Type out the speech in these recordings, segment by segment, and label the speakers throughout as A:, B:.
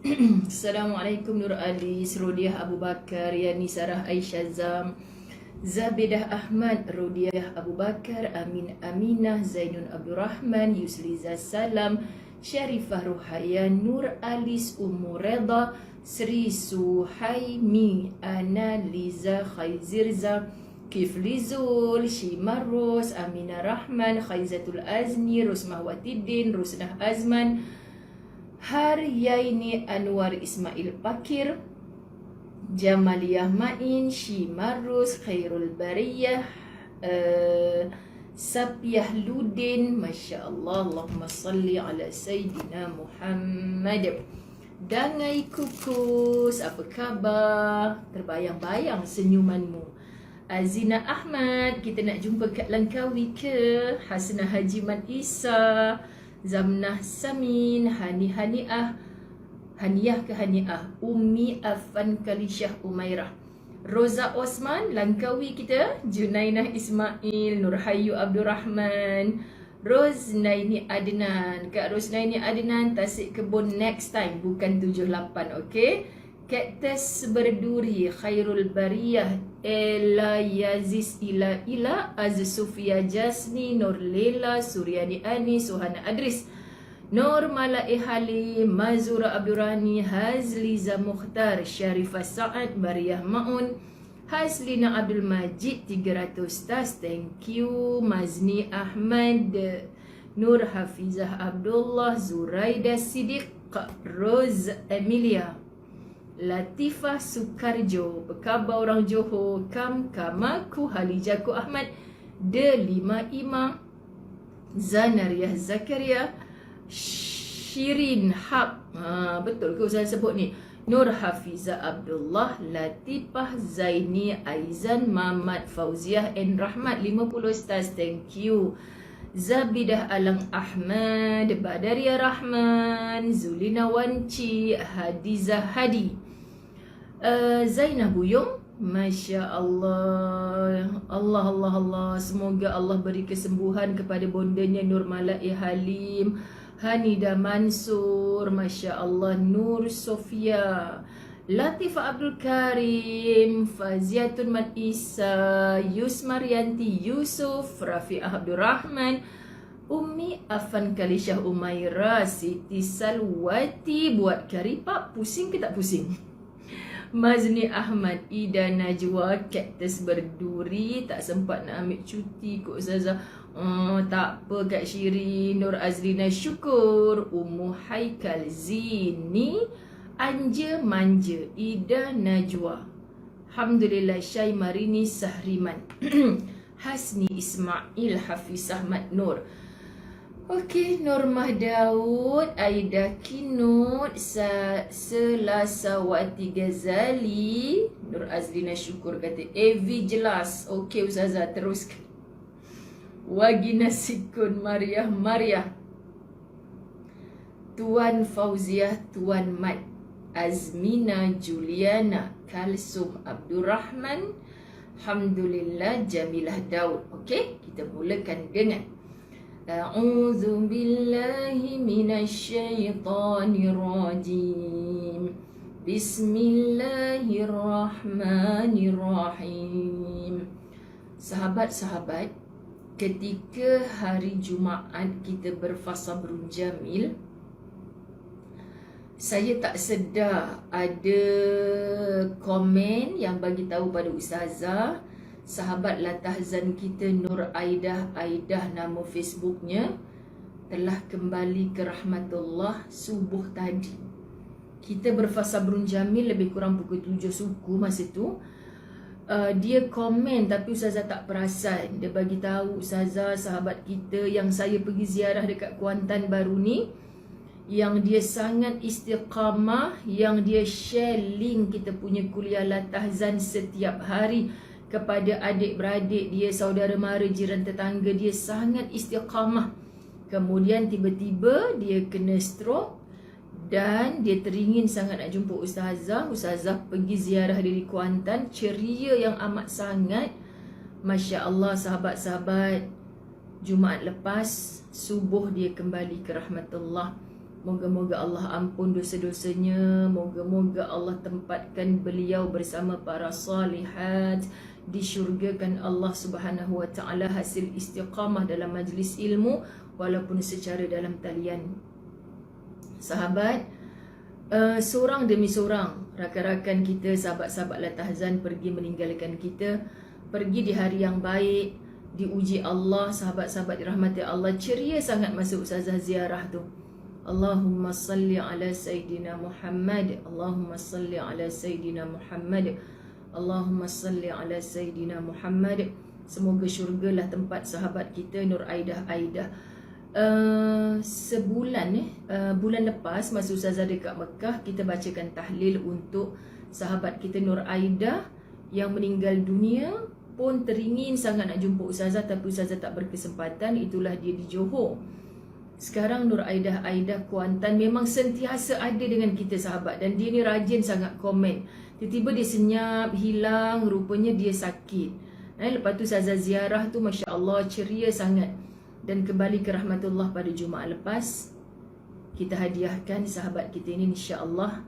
A: Assalamualaikum Nur Ali, Rodiah Abu Bakar, Yani Sarah Aisyah Zam, Zabidah Ahmad, Rodiah Abu Bakar, Amin Aminah, Zainun Abdurrahman, Yusliza Salam, Syarifah Ruhayan, Nur Alis, Ummu Reda, Sri Suhaimi, Ana Liza Khaizirza, Kifli Zul, Shimar Ros, Aminah Rahman, Khaizatul Azni, Rosmah Watidin, Rusnah Azman, Haryaini Anwar Ismail Pakir, Jamaliyah Ma'in, Shimarus, Khairul Bariyah, Sapiah Ludin, Masya Allah, Allahumma salli ala Sayyidina Muhammad. Dangai Kukus, apa khabar? Terbayang-bayang senyumanmu. Azina Ahmad, kita nak jumpa kat Langkawi ke? Hasnah Haji Mat Isa, Zamnah Samin, Haniah ke Haniah, Ummi Afan Kalishah Umairah, Roza Osman, Langkawi kita, Junainah Ismail, Nurhayu Abdurrahman, Roznaini Adnan. Kak Roznaini Adnan, Tasik Kebun next time, bukan 78, okay? Kaktus Berduri, Khairul Bariyah, Ella Yazis Ila Aziz Sufia Jasni, Nur Lela, Suryani Ani, Suhana Adris, Nur Mala'i Halim, Mazura Abdurrani, Hazliza Mukhtar, Syarifah Sa'ad, Bariyah Ma'un, Haslina Abdul Majid, 300 stars, thank you. Mazni Ahmad, Nur Hafizah Abdullah, Zuraida Siddiq, Rose Emilia, Latifah Sukarjo, Pekaba orang Johor, Kamaku, Halijaku Ahmad, Delima Ima, Zanariah Zakaria, Shirin Haq, betul ke saya sebut ni? Nur Hafiza Abdullah, Latifah Zaini Aizan, Mamat Fauziah N Rahmat, 50 stars, thank you. Zabidah Alang Ahmad, Badaria Rahman, Zulina Wanci, Hadiza Hadi, Zainah Buyung, Masya Allah, Allah, semoga Allah beri kesembuhan kepada bondanya Nur Mala'i Halim, Hanida Mansur, Masya Allah, Nur Sofia, Latifah Abdul Karim, Faziatun Mat Isa, Yusmarianti Yusuf, Rafi'ah Abdul Rahman, Ummi Afan Kalishah Umairah, Siti Salwati, buat karipap, pusing ke tak pusing? Mazni Ahmad, Ida Najwa, Kaktus Berduri, tak sempat nak ambil cuti kot Ustazah. Tak apa Kak Syirin, Nur Azlina Syukur, Ummu Haikal Zini, Anja Manja, Ida Najwa, Alhamdulillah, Syai Marini Sahriman, Hasni Ismail, Hafiz Ahmad Nur, okey, Normah Daud, Aida Kinut, Selasawati Ghazali, Nur Azlina Syukur kata Evi jelas. Okey Ustazah, teruskan. Wagina Sikun, Mariah, Tuan Fauziah, Tuan Mat, Azmina Juliana, Kalsum Abdurrahman, Alhamdulillah, Jamilah Daud. Okey, kita mulakan dengan A'udzu billahi minasyaitonir rajim. Bismillahirrahmanirrahim. Sahabat-sahabat, ketika hari Jumaat kita berfasabrun jamil, saya tak sedar ada komen yang bagi tahu pada Ustazah, sahabat Latahzan kita Nur Aidah, nama Facebooknya, telah kembali ke rahmatullah subuh tadi. Kita berfasabrun jamil lebih kurang pukul 7 suku masa tu. Dia komen tapi Ustazah tak perasan. Dia bagi tahu Ustazah, sahabat kita yang saya pergi ziarah dekat Kuantan baru ni, yang dia sangat istiqamah, yang dia share link kita punya kuliah Latahzan setiap hari kepada adik-beradik dia, saudara mara, jiran tetangga dia, sangat istiqamah. Kemudian tiba-tiba dia kena stroke dan dia teringin sangat nak jumpa Ustazah. Ustazah pergi ziarah di Kuantan, ceria yang amat sangat. Masya Allah sahabat-sahabat, Jumaat lepas subuh dia kembali ke rahmatullah. Moga-moga Allah ampun dosa-dosanya. Moga-moga Allah tempatkan beliau bersama para salihat, disyurgakan Allah Subhanahu wa taala hasil istiqamah dalam majlis ilmu walaupun secara dalam talian. Sahabat, seorang demi seorang rakan-rakan kita, sahabat-sahabat Latahzan pergi meninggalkan kita, pergi di hari yang baik, diuji Allah. Sahabat-sahabat dirahmati Allah, ceria sangat masuk ustazah ziarah tu. Allahumma salli ala Sayyidina Muhammad, Allahumma salli ala Sayyidina Muhammad, Allahumma salli ala Sayyidina Muhammad. Semoga syurgalah tempat sahabat kita Nur Aidah. Sebulan bulan lepas masa ustazah dekat Mekah, kita bacakan tahlil untuk sahabat kita Nur Aidah yang meninggal dunia. Pun teringin sangat nak jumpa ustazah, tapi ustazah tak berkesempatan. Itulah dia di Johor. Sekarang Nur Aidah Kuantan memang sentiasa ada dengan kita sahabat, dan dia ni rajin sangat komen. Tiba-tiba dia senyap, hilang, rupanya dia sakit. Lepas tu ustazah ziarah tu Masya Allah ceria sangat. Dan kembali ke rahmatullah pada Jumaat lepas, kita hadiahkan sahabat kita ini insya-Allah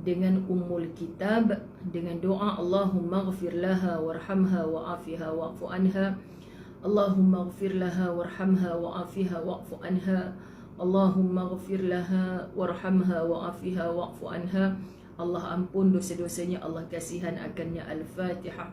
A: dengan Ummul Kitab, dengan doa Allahumma ghfir laha warhamha wa'afiha wa'fu anha, Allahumma ghfir laha warhamha wa'afiha wa'fu anha, Allahumma ghfir laha warhamha wa'afiha wa'fu anha. Allah ampun dosa-dosanya, Allah kasihan akannya. Al-Fatihah.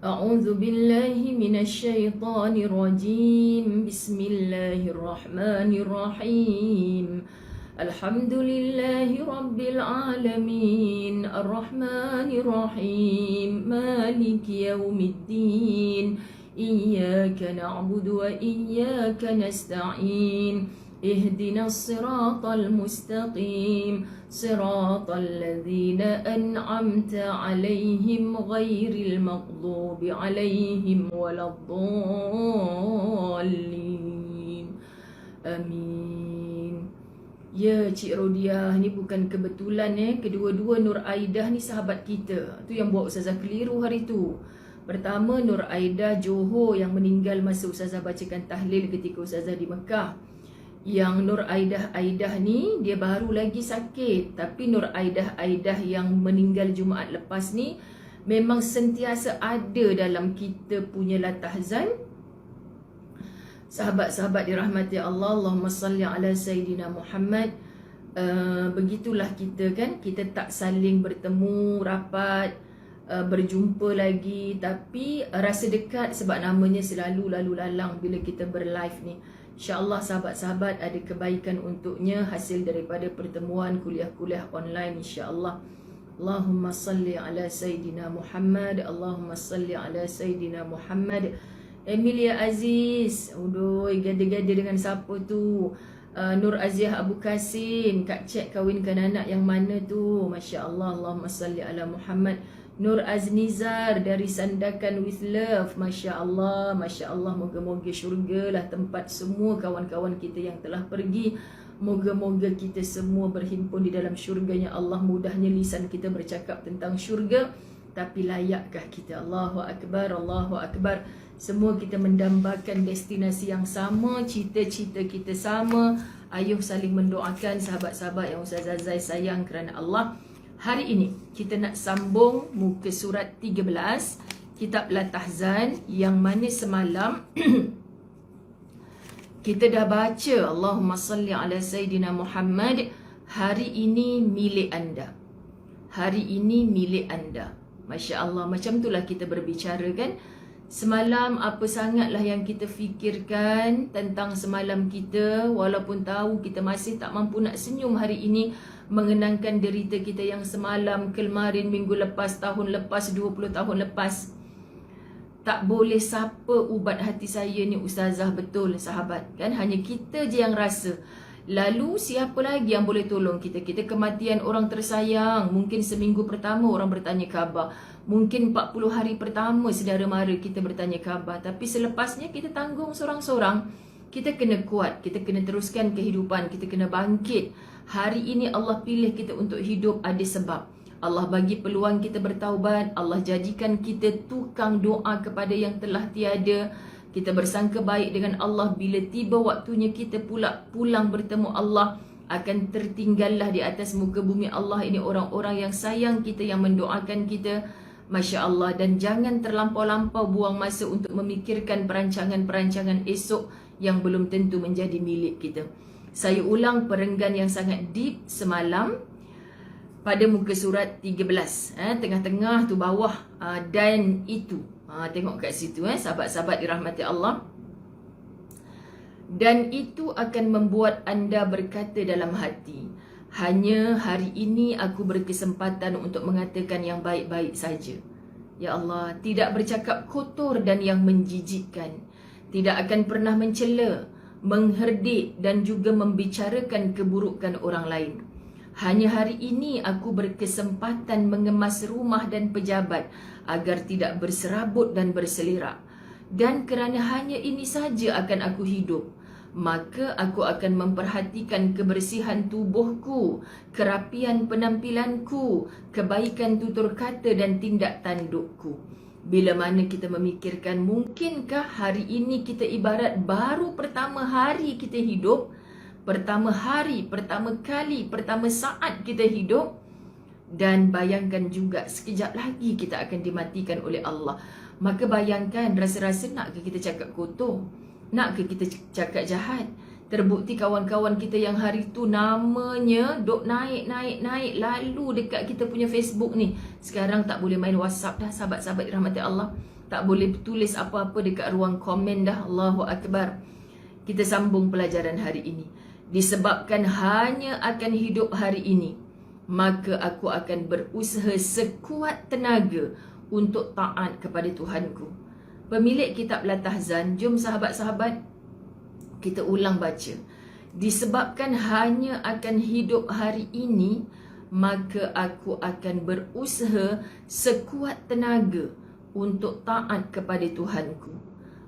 A: A'udzu billahi minasy syaithanir rajim. Bismillahirrahmanirrahim. Alhamdulillahi rabbil alamin, arrahmanir rahim, maliki yaumiddin, iyyaka na'budu wa iyyaka nasta'in, ihdinas siratal mustaqim, siratal ladzina an'amta 'alaihim ghairil maghdubi 'alaihim waladdallin. Amin. Ya Cik Rodiah, ni bukan kebetulan kedua-dua Nur Aidah ni sahabat kita. Tu yang buat ustazah keliru hari tu. Pertama Nur Aidah Johor yang meninggal masa ustazah bacakan tahlil ketika ustazah di Mekah. Yang Nur Aidah ni dia baru lagi sakit. Tapi Nur Aidah yang meninggal Jumaat lepas ni memang sentiasa ada dalam kita punya Latahzan. Sahabat-sahabat dirahmati Allah, Allahumma salli ala Sayyidina Muhammad. Begitulah kita kan, kita tak saling bertemu rapat, berjumpa lagi, tapi rasa dekat sebab namanya selalu lalu lalang bila kita berlive ni. InsyaAllah sahabat-sahabat ada kebaikan untuknya hasil daripada pertemuan kuliah-kuliah online insyaAllah. Allahumma salli ala Sayyidina Muhammad, Allahumma salli ala Sayyidina Muhammad. Emilia Aziz, udoi gada-gada dengan siapa tu? Nur Aziah Abu Kasim, Kak Cik kahwinkan anak yang mana tu? Masya Allah, Allahumma salli ala Muhammad. Nur Aznizar dari Sandakan with Love, Masya Allah, Masya Allah. Moga-moga syurgalah tempat semua kawan-kawan kita yang telah pergi. Moga-moga kita semua berhimpun di dalam syurganya Allah. Mudahnya lisan kita bercakap tentang syurga, tapi layakkah kita? Allahu Akbar, Allahu Akbar. Semua kita mendambakan destinasi yang sama, cita-cita kita sama. Ayuh saling mendoakan sahabat-sahabat yang Ustazah Zai sayang kerana Allah. Hari ini kita nak sambung muka surat 13 kitab Latahzan, yang mana semalam kita dah baca Allahumma salli ala Sayyidina Muhammad. Hari ini milik anda. Hari ini milik anda. Masya Allah, macam itulah kita berbicara kan. Semalam apa sangatlah yang kita fikirkan tentang semalam kita, walaupun tahu kita masih tak mampu nak senyum hari ini mengenangkan derita kita yang semalam, kemarin, minggu lepas, tahun lepas, 20 tahun lepas. Tak boleh siapa ubat hati saya ni ustazah, betul sahabat kan, hanya kita je yang rasa. Lalu siapa lagi yang boleh tolong kita? Kita kematian orang tersayang, mungkin seminggu pertama orang bertanya khabar, mungkin 40 hari pertama saudara mara kita bertanya khabar, tapi selepasnya kita tanggung seorang-seorang. Kita kena kuat, kita kena teruskan kehidupan, kita kena bangkit. Hari ini Allah pilih kita untuk hidup ada sebab. Allah bagi peluang kita bertaubat, Allah jadikan kita tukang doa kepada yang telah tiada. Kita bersangka baik dengan Allah. Bila tiba waktunya kita pula pulang bertemu Allah, akan tertinggallah di atas muka bumi Allah ini orang-orang yang sayang kita, yang mendoakan kita. Masya Allah. Dan jangan terlampau-lampau buang masa untuk memikirkan perancangan-perancangan esok yang belum tentu menjadi milik kita. Saya ulang perenggan yang sangat deep semalam pada muka surat 13, tengah-tengah tu bawah, dan itu, tengok kat situ, sahabat-sahabat dirahmati Allah. Dan itu akan membuat anda berkata dalam hati, hanya hari ini aku berkesempatan untuk mengatakan yang baik-baik saja. Ya Allah, tidak bercakap kotor dan yang menjijikkan, tidak akan pernah mencela, mengherdik dan juga membicarakan keburukan orang lain. Hanya hari ini aku berkesempatan mengemas rumah dan pejabat agar tidak berserabut dan berselerak. Dan kerana hanya ini saja akan aku hidup, maka aku akan memperhatikan kebersihan tubuhku, kerapian penampilanku, kebaikan tutur kata dan tindak tandukku. Bila mana kita memikirkan, mungkinkah hari ini kita ibarat baru pertama hari kita hidup, pertama hari, pertama kali, pertama saat kita hidup. Dan bayangkan juga sekejap lagi kita akan dimatikan oleh Allah. Maka bayangkan, rasa-rasa nak ke kita cakap kotor? Nak ke kita cakap jahat? Terbukti kawan-kawan kita yang hari tu namanya duk naik lalu dekat kita punya Facebook ni, sekarang tak boleh main WhatsApp dah, sahabat-sahabat dirahmati Allah. Tak boleh tulis apa-apa dekat ruang komen dah. Allahu Akbar. Kita sambung pelajaran hari ini. Disebabkan hanya akan hidup hari ini, maka aku akan berusaha sekuat tenaga untuk taat kepada Tuhanku. Pemilik kitab Latahzan, jom sahabat-sahabat kita ulang baca. Disebabkan hanya akan hidup hari ini, maka aku akan berusaha sekuat tenaga untuk taat kepada Tuhanku,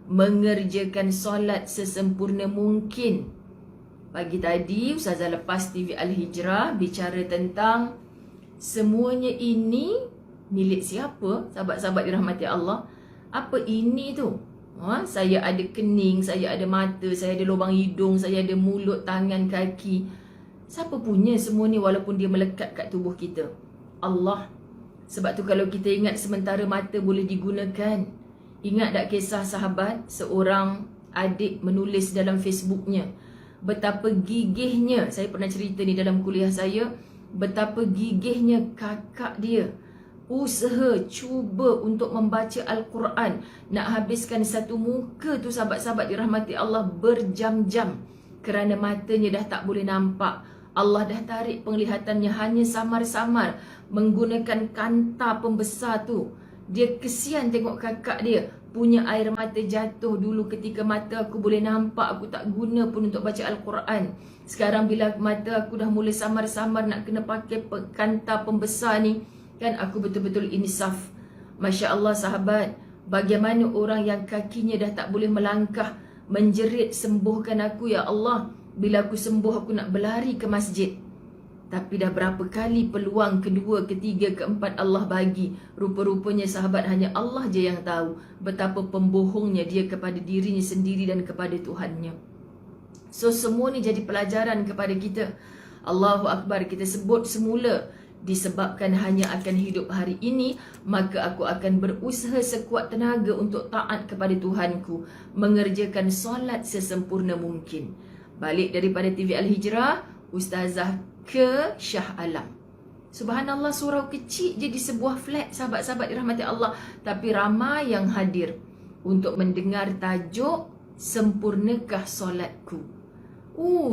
A: mengerjakan solat sesempurna mungkin. Pagi tadi Ustazah lepas TV Al-Hijrah bicara tentang semuanya ini milik siapa, sahabat-sahabat dirahmati Allah. Apa ini tu? Saya ada kening, saya ada mata, saya ada lubang hidung, saya ada mulut, tangan, kaki. Siapa punya semua ni walaupun dia melekat kat tubuh kita? Allah. Sebab tu kalau kita ingat sementara mata boleh digunakan. Ingat tak kisah sahabat, seorang adik menulis dalam Facebooknya, betapa gigihnya, saya pernah cerita ni dalam kuliah saya, betapa gigihnya kakak dia usaha cuba untuk membaca Al-Quran, nak habiskan satu muka tu sahabat-sahabat dirahmati Allah berjam-jam, kerana matanya dah tak boleh nampak. Allah dah tarik penglihatannya, hanya samar-samar menggunakan kanta pembesar tu. Dia kesian tengok kakak dia punya air mata jatuh. Dulu ketika mata aku boleh nampak, aku tak guna pun untuk baca Al-Quran. Sekarang bila mata aku dah mula samar-samar nak kena pakai kanta pembesar ni, kan aku betul-betul insaf. Masya Allah sahabat, bagaimana orang yang kakinya dah tak boleh melangkah menjerit, sembuhkan aku ya Allah. Bila aku sembuh aku nak berlari ke masjid. Tapi dah berapa kali peluang kedua, ketiga, keempat Allah bagi. Rupa-rupanya sahabat, hanya Allah je yang tahu betapa pembohongnya dia kepada dirinya sendiri dan kepada Tuhannya. So semua ni jadi pelajaran kepada kita. Allahu Akbar. Kita sebut semula, disebabkan hanya akan hidup hari ini, maka aku akan berusaha sekuat tenaga untuk taat kepada Tuhanku, mengerjakan solat sesempurna mungkin. Balik daripada TV Al-Hijrah, Ustazah ke Shah Alam. Subhanallah, surau kecil je di sebuah flat, sahabat-sahabat dirahmati Allah. Tapi ramai yang hadir untuk mendengar tajuk Sempurnakah Solatku.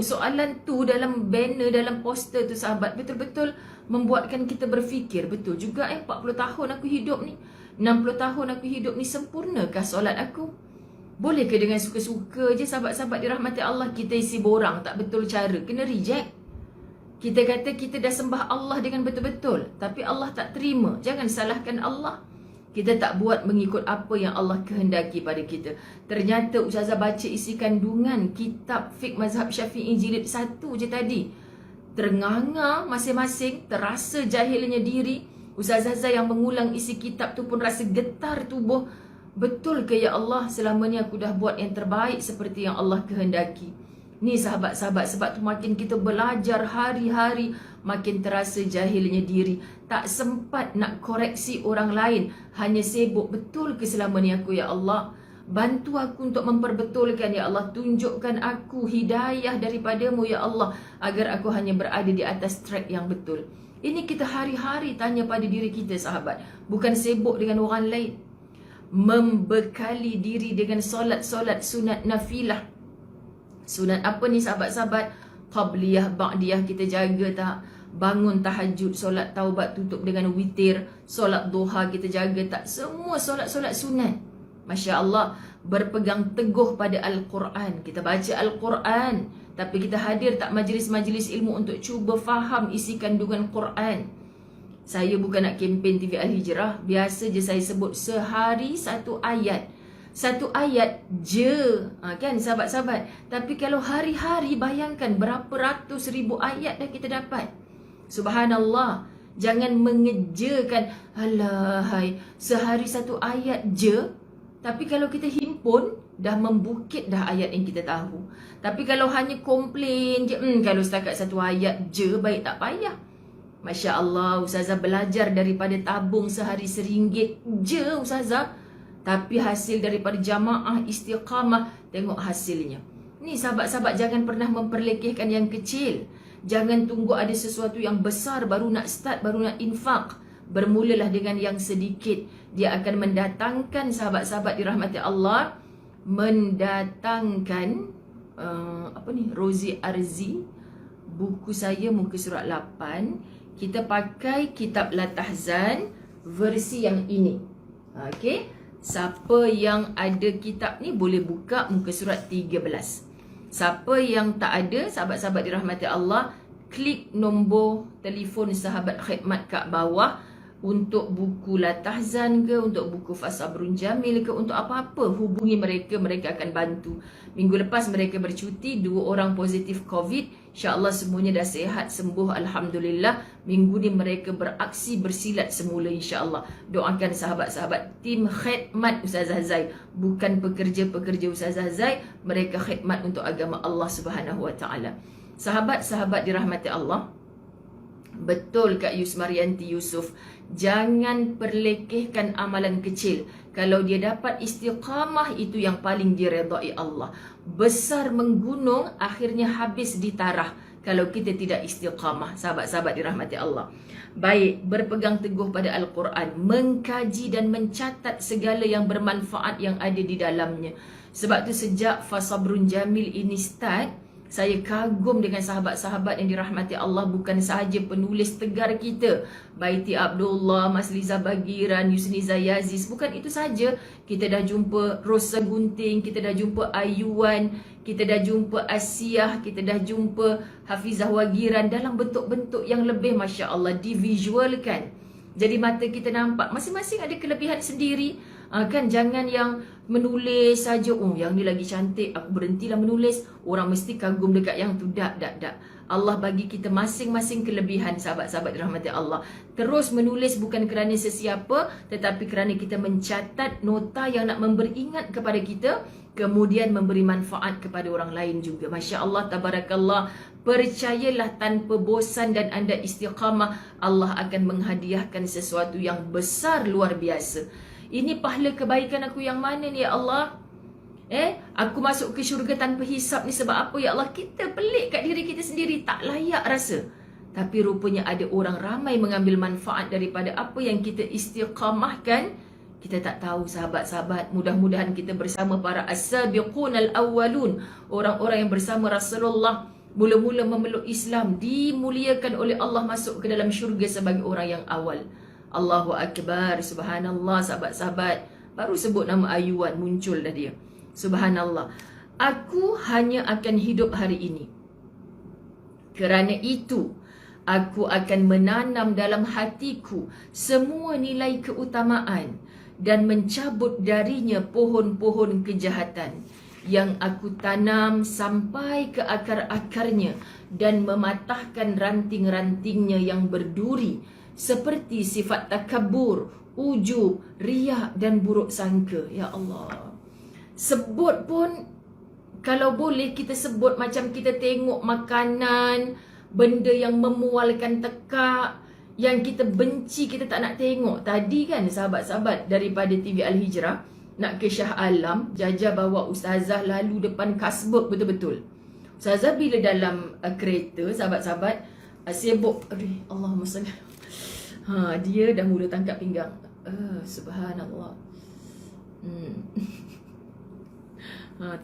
A: Soalan tu dalam banner, dalam poster tu sahabat, betul-betul membuatkan kita berfikir. Betul juga 40 tahun aku hidup ni, 60 tahun aku hidup ni, sempurnakah solat aku? Bolehkah dengan suka-suka je sahabat-sahabat dirahmati Allah kita isi borang tak betul cara, kena reject. Kita kata kita dah sembah Allah dengan betul-betul, tapi Allah tak terima. Jangan salahkan Allah. Kita tak buat mengikut apa yang Allah kehendaki pada kita. Ternyata Ustazah baca isi kandungan kitab Fiqh Mazhab Syafi'i jilid 1 je tadi. Ternganga masing-masing, terasa jahilnya diri. Ustazah yang mengulang isi kitab tu pun rasa getar tubuh. Betul ke ya Allah, selama ni aku dah buat yang terbaik seperti yang Allah kehendaki? Ni sahabat-sahabat, sebab tu makin kita belajar hari-hari, makin terasa jahilnya diri. Tak sempat nak koreksi orang lain, hanya sibuk. Betul ke selama ni aku ya Allah? Bantu aku untuk memperbetulkan ya Allah. Tunjukkan aku hidayah daripadamu ya Allah, agar aku hanya berada di atas track yang betul. Ini kita hari-hari tanya pada diri kita sahabat, bukan sibuk dengan orang lain. Membekali diri dengan solat-solat sunat nafilah. Sunat apa ni sahabat-sahabat? Qabliyah, Ba'diyah kita jaga tak? Bangun tahajud, solat taubat tutup dengan witir, solat duha kita jaga tak? Semua solat-solat sunat. Masya Allah, berpegang teguh pada Al-Quran. Kita baca Al-Quran, tapi kita hadir tak majlis-majlis ilmu untuk cuba faham isi kandungan Quran. Saya bukan nak kempen TV Al-Hijrah. Biasa je saya sebut sehari satu ayat. Satu ayat je, kan sahabat-sahabat. Tapi kalau hari-hari, bayangkan berapa ratus ribu ayat dah kita dapat. Subhanallah. Jangan mengejakan, alahai, sehari satu ayat je. Tapi kalau kita himpun, dah membukit dah ayat yang kita tahu. Tapi kalau hanya komplain je, kalau setakat satu ayat je, baik tak payah. Masya Allah, Ustazah belajar daripada tabung sehari RM1 je Ustazah. Tapi hasil daripada jamaah istiqamah, tengok hasilnya. Ni sahabat-sahabat, jangan pernah memperlekehkan yang kecil. Jangan tunggu ada sesuatu yang besar baru nak start, baru nak infak. Bermulalah dengan yang sedikit. Dia akan mendatangkan, sahabat-sahabat dirahmati Allah, mendatangkan Rozi Arzi, buku saya muka surat 8. Kita pakai kitab Latahzan versi yang ini. Okey. Siapa yang ada kitab ni boleh buka muka surat 13. Siapa yang tak ada, sahabat-sahabat dirahmati Allah, klik nombor telefon sahabat khidmat kat bawah untuk buku Latahzan ke, untuk buku Fasabrun Jamil ke, untuk apa-apa, hubungi mereka, mereka akan bantu. Minggu lepas mereka bercuti, 2 orang positif COVID. InsyaAllah semuanya dah sihat, sembuh, Alhamdulillah. Minggu ni mereka beraksi bersilat semula insyaAllah. Doakan sahabat-sahabat tim khidmat Ustazah Zai, bukan pekerja-pekerja Ustazah Zai. Mereka khidmat untuk agama Allah Subhanahu Wa Taala. Sahabat-sahabat dirahmati Allah, betul Kak Yusmarianti Yusof, jangan perlekehkan amalan kecil. Kalau dia dapat istiqamah, itu yang paling diredai Allah. Besar menggunung, akhirnya habis di tarah kalau kita tidak istiqamah. Sahabat-sahabat dirahmati Allah, baik, berpegang teguh pada Al-Quran, mengkaji dan mencatat segala yang bermanfaat yang ada di dalamnya. Sebab tu sejak Fasabrun Jamil ini start, saya kagum dengan sahabat-sahabat yang dirahmati Allah. Bukan sahaja penulis tegar kita, Baiti Abdullah, Mas Liza Bagiran, Yusniza Yaziz. Bukan itu saja. Kita dah jumpa Rosa Gunting, kita dah jumpa Ayuan, kita dah jumpa Asiyah, kita dah jumpa Hafizah Wagiran dalam bentuk-bentuk yang lebih, Masya Allah, divisualkan. Jadi mata kita nampak masing-masing ada kelebihan sendiri. Kan jangan yang menulis saja, oh yang ni lagi cantik, aku berhentilah menulis, orang mesti kagum dekat yang tu. Tak. Allah bagi kita masing-masing kelebihan, sahabat-sahabat dirahmati Allah. Terus menulis bukan kerana sesiapa, tetapi kerana kita mencatat nota yang nak memberi ingat kepada kita, kemudian memberi manfaat kepada orang lain juga. Masya Allah, tabarakallah. Percayalah, tanpa bosan dan anda istiqamah, Allah akan menghadiahkan sesuatu yang besar, luar biasa. Ini pahala kebaikan aku yang mana ni ya Allah? Aku masuk ke syurga tanpa hisap ni sebab apa ya Allah? Kita pelik kat diri kita sendiri, tak layak rasa. Tapi rupanya ada orang ramai mengambil manfaat daripada apa yang kita istiqamahkan. Kita tak tahu sahabat-sahabat. Mudah-mudahan kita bersama para as-sabiqun al-awwalun, orang-orang yang bersama Rasulullah mula-mula memeluk Islam, dimuliakan oleh Allah, masuk ke dalam syurga sebagai orang yang awal. Allahu Akbar, subhanallah sahabat-sahabat. Baru sebut nama Ayuan, muncul dah dia. Subhanallah. Aku hanya akan hidup hari ini. Kerana itu, aku akan menanam dalam hatiku semua nilai keutamaan dan mencabut darinya pohon-pohon kejahatan. yang aku tanam sampai ke akar-akarnya dan mematahkan ranting-rantingnya yang berduri, seperti sifat takabur, ujub, riak dan buruk sangka. Ya Allah, sebut pun, kalau boleh kita sebut macam kita tengok makanan, benda yang memualkan tekak, yang kita benci, kita tak nak tengok. Tadi kan sahabat-sahabat daripada TV Al-Hijrah nak ke Shah Alam, Jaja bawa Ustazah lalu depan kasbuk betul-betul. Ustazah bila dalam kereta, sahabat-sahabat sibuk, aduh, Allahumma salli. Dia dah mula tangkap pinggang. Subhanallah.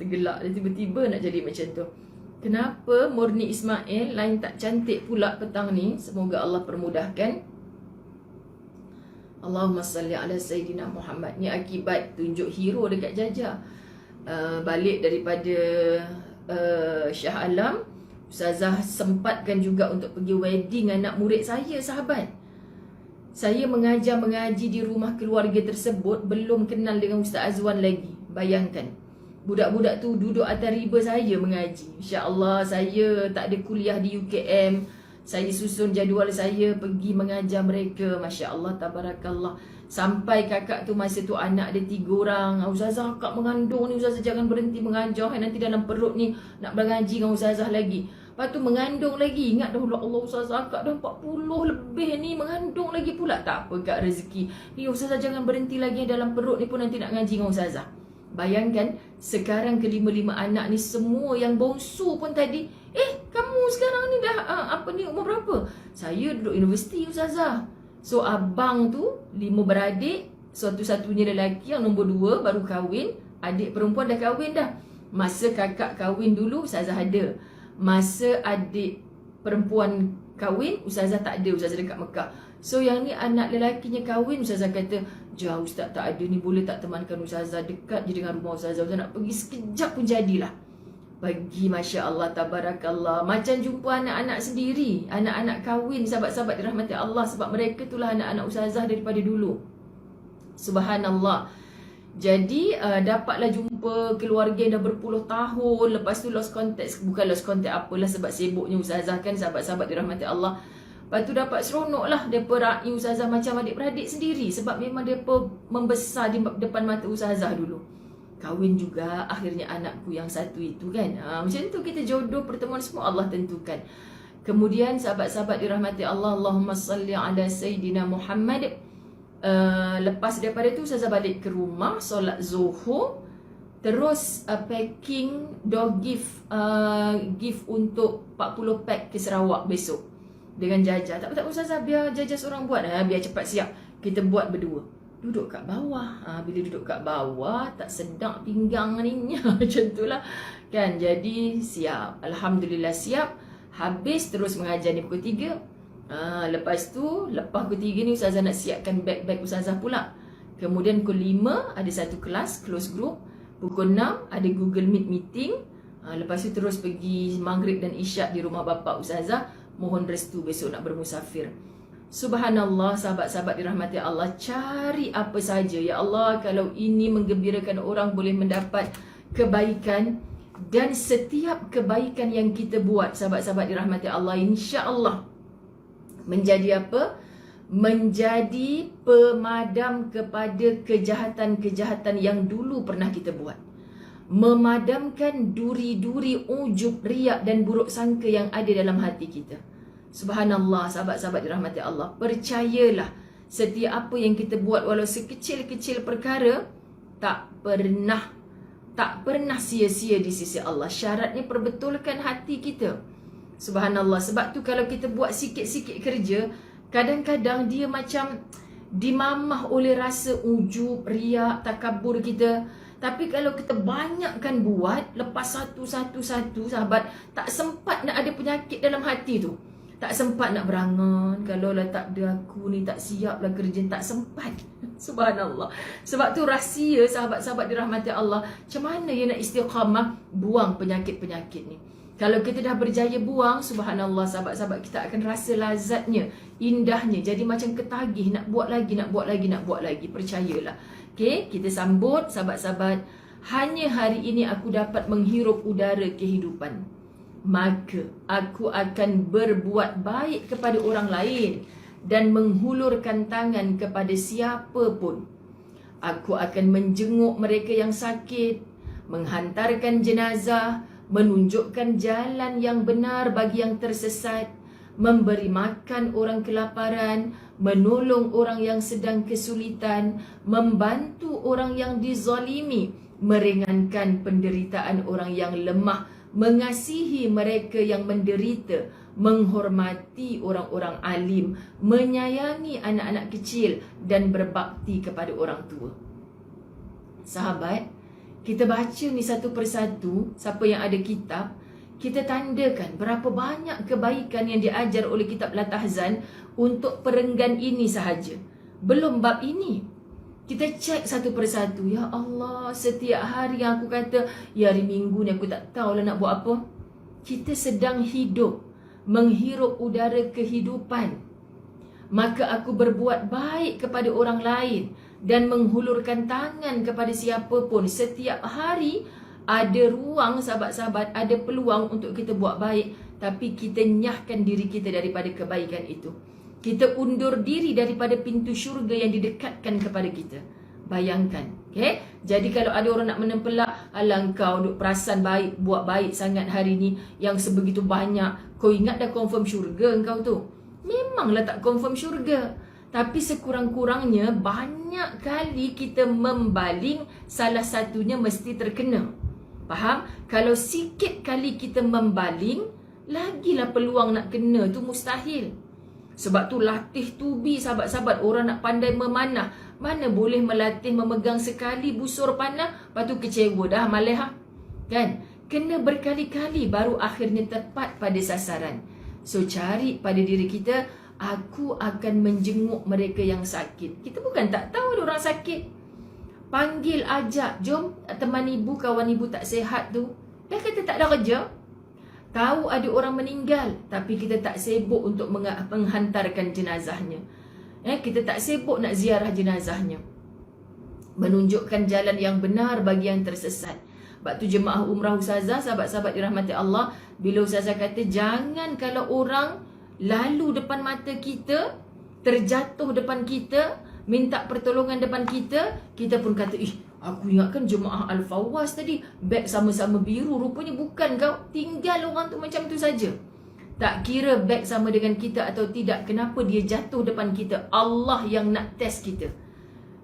A: Tergelak dia tiba-tiba nak jadi macam tu. Kenapa Murni Ismail lain tak cantik pula petang ni? Semoga Allah permudahkan. Allahumma salli ala Sayyidina Muhammad. Ni akibat tunjuk hero dekat Jaja. Balik daripada Shah Alam, Ustazah sempatkan juga untuk pergi wedding anak murid saya, sahabat. Saya mengaji di rumah keluarga tersebut, belum kenal dengan Ustaz Azwan lagi. Bayangkan, budak-budak tu duduk atas riba saya mengaji. InsyaAllah saya tak ada kuliah di UKM. Saya susun jadual saya pergi mengajar mereka. Masya Allah, tabarakallah. Sampai kakak tu masa tu anak dia 3 orang. Ustazah, akak mengandung ni, Ustazah jangan berhenti mengajar. Nanti dalam perut ni nak mengaji dengan Ustazah lagi. Lepas tu mengandung lagi. Ingat dah, Allah Ustazah, akak dah 40 lebih ni, mengandung lagi pula. Tak apa kak, rezeki. Ni Ustazah jangan berhenti lagi, dalam perut ni pun nanti nak ngaji dengan Ustazah. Bayangkan, sekarang ke-5 anak ni semua yang bongsu pun tadi, kamu sekarang ni dah umur berapa? Saya duduk universiti Ustazah. So abang tu 5 beradik, satu-satunya lelaki, yang nombor 2 baru kahwin, adik perempuan dah kahwin dah. Masa kakak kahwin dulu Ustazah ada. Masa adik perempuan kahwin, Ustazah tak ada, Ustazah dekat Mekah. So yang ni anak lelakinya kahwin, Ustazah kata, jauh Ustaz tak ada ni, boleh tak temankan Ustazah, dekat je dengan rumah Ustazah. Ustazah nak pergi sekejap pun jadilah. Pergi, Masya Allah, tabarakallah. Macam jumpa anak-anak sendiri, anak-anak kahwin, sahabat-sahabat dirahmati Allah. Sebab mereka itulah anak-anak Ustazah daripada dulu. Subhanallah. Jadi dapatlah jumpa keluarga yang dah berpuluh tahun. Lepas tu lost contact, bukan lost contact apalah, sebab sibuknya Ustazah kan, sahabat-sahabat dirahmati Allah. Lepas tu dapat seronok lah mereka raih Ustazah macam adik-beradik sendiri. Sebab memang mereka membesar di depan mata Ustazah dulu. Kahwin juga akhirnya anakku yang satu itu kan. Macam tu kita jodoh, pertemuan semua Allah tentukan. Kemudian sahabat-sahabat dirahmati Allah, Allahumma salli ala Sayyidina Muhammad. Lepas daripada tu Ustazah balik ke rumah, solat Zuhur. Terus packing door gift untuk 40 pack ke Sarawak besok dengan Jaja. Tak apa Ustazah, biar Jaja seorang buat. Biar cepat siap. Kita buat berdua. Duduk kat bawah. Bila duduk kat bawah, tak sedap pinggang ni. Macam tu lah. Kan, jadi siap. Alhamdulillah siap. Habis terus mengajar ni pukul 3. Lepas tu, lepas pukul 3 ni Ustazah nak siapkan beg-beg Ustazah pula. Kemudian pukul 5 ada satu kelas, close group. Pukul 6 ada Google Meet meeting. Lepas tu terus pergi Maghrib dan Isyak di rumah bapa Ustazah. Mohon restu besok nak bermusafir. Subhanallah, sahabat-sahabat dirahmati Allah, cari apa saja. Ya Allah, kalau ini menggembirakan orang, boleh mendapat kebaikan. Dan setiap kebaikan yang kita buat, sahabat-sahabat dirahmati Allah, insya-Allah menjadi apa? Menjadi pemadam kepada kejahatan-kejahatan yang dulu pernah kita buat. Memadamkan duri-duri ujub, riak dan buruk sangka yang ada dalam hati kita. Subhanallah, sahabat-sahabat dirahmati Allah, percayalah, setiap apa yang kita buat, walau sekecil-kecil perkara, tak pernah sia-sia di sisi Allah. Syaratnya perbetulkan hati kita. Subhanallah. Sebab tu kalau kita buat sikit-sikit kerja, kadang-kadang dia macam dimamah oleh rasa ujub, riak, takabur kita. Tapi kalau kita banyakkan buat, lepas satu-satu sahabat, tak sempat nak ada penyakit dalam hati tu. Tak sempat nak berangan, kalau lah tak ada aku ni, tak siap lah kerja, tak sempat. Subhanallah. Sebab tu rahsia sahabat-sahabat dirahmati Allah, macam mana ya nak istiqamah, buang penyakit-penyakit ni. Kalau kita dah berjaya buang, subhanallah, sahabat-sahabat kita akan rasa lazatnya, indahnya. Jadi macam ketagih, nak buat lagi, nak buat lagi, nak buat lagi. Percayalah. Okay, kita sambut sahabat-sahabat hanya hari ini aku dapat menghirup udara kehidupan, maka aku akan berbuat baik kepada orang lain dan menghulurkan tangan kepada siapa pun. Aku akan menjenguk mereka yang sakit, menghantarkan jenazah, menunjukkan jalan yang benar bagi yang tersesat, memberi makan orang kelaparan, menolong orang yang sedang kesulitan, membantu orang yang dizalimi, meringankan penderitaan orang yang lemah, mengasihi mereka yang menderita, menghormati orang-orang alim, menyayangi anak-anak kecil dan berbakti kepada orang tua. Sahabat, kita baca ni satu persatu, siapa yang ada kitab, kita tandakan berapa banyak kebaikan yang diajar oleh kitab Latahzan untuk perenggan ini sahaja. Belum bab ini. Kita cek satu persatu. Ya Allah, setiap hari yang aku kata, ya hari Minggu ni aku tak tahulah nak buat apa. Kita sedang hidup, menghirup udara kehidupan. Maka aku berbuat baik kepada orang lain dan menghulurkan tangan kepada siapa pun. Setiap hari ada ruang, sahabat-sahabat, ada peluang untuk kita buat baik. Tapi kita nyahkan diri kita daripada kebaikan itu. Kita undur diri daripada pintu syurga yang didekatkan kepada kita. Bayangkan, okay? Jadi kalau ada orang nak menempelak, alah kau duk perasan baik, buat baik sangat hari ni, yang sebegitu banyak, kau ingat dah confirm syurga engkau tu? Memanglah tak confirm syurga. Tapi sekurang-kurangnya banyak kali kita membaling, salah satunya mesti terkena. Faham? Kalau sikit kali kita membaling, lagilah peluang nak kena tu mustahil. Sebab tu latih tubi, sahabat-sahabat. Orang nak pandai memanah, mana boleh melatih memegang sekali busur panah, lepas tu kecewa dah malah. Kan? Kena berkali-kali baru akhirnya tepat pada sasaran. So cari pada diri kita, aku akan menjenguk mereka yang sakit. Kita bukan tak tahu ada orang sakit. Panggil, ajak, jom teman ibu, kawan ibu tak sihat tu. Dah kata tak ada kerja. Tahu ada orang meninggal, tapi kita tak sibuk untuk menghantarkan jenazahnya. Kita tak sibuk nak ziarah jenazahnya. Menunjukkan jalan yang benar bagi yang tersesat. Sebab tu jemaah umrah Ustazah, sahabat-sahabat dirahmati Allah, bila Ustazah kata jangan kalau orang lalu depan mata kita, terjatuh depan kita, minta pertolongan depan kita, kita pun kata, aku ingatkan jemaah Al-Fawaz tadi, beg sama-sama biru, rupanya bukan kau. Tinggal orang tu macam tu saja. Tak kira beg sama dengan kita atau tidak, kenapa dia jatuh depan kita? Allah yang nak test kita.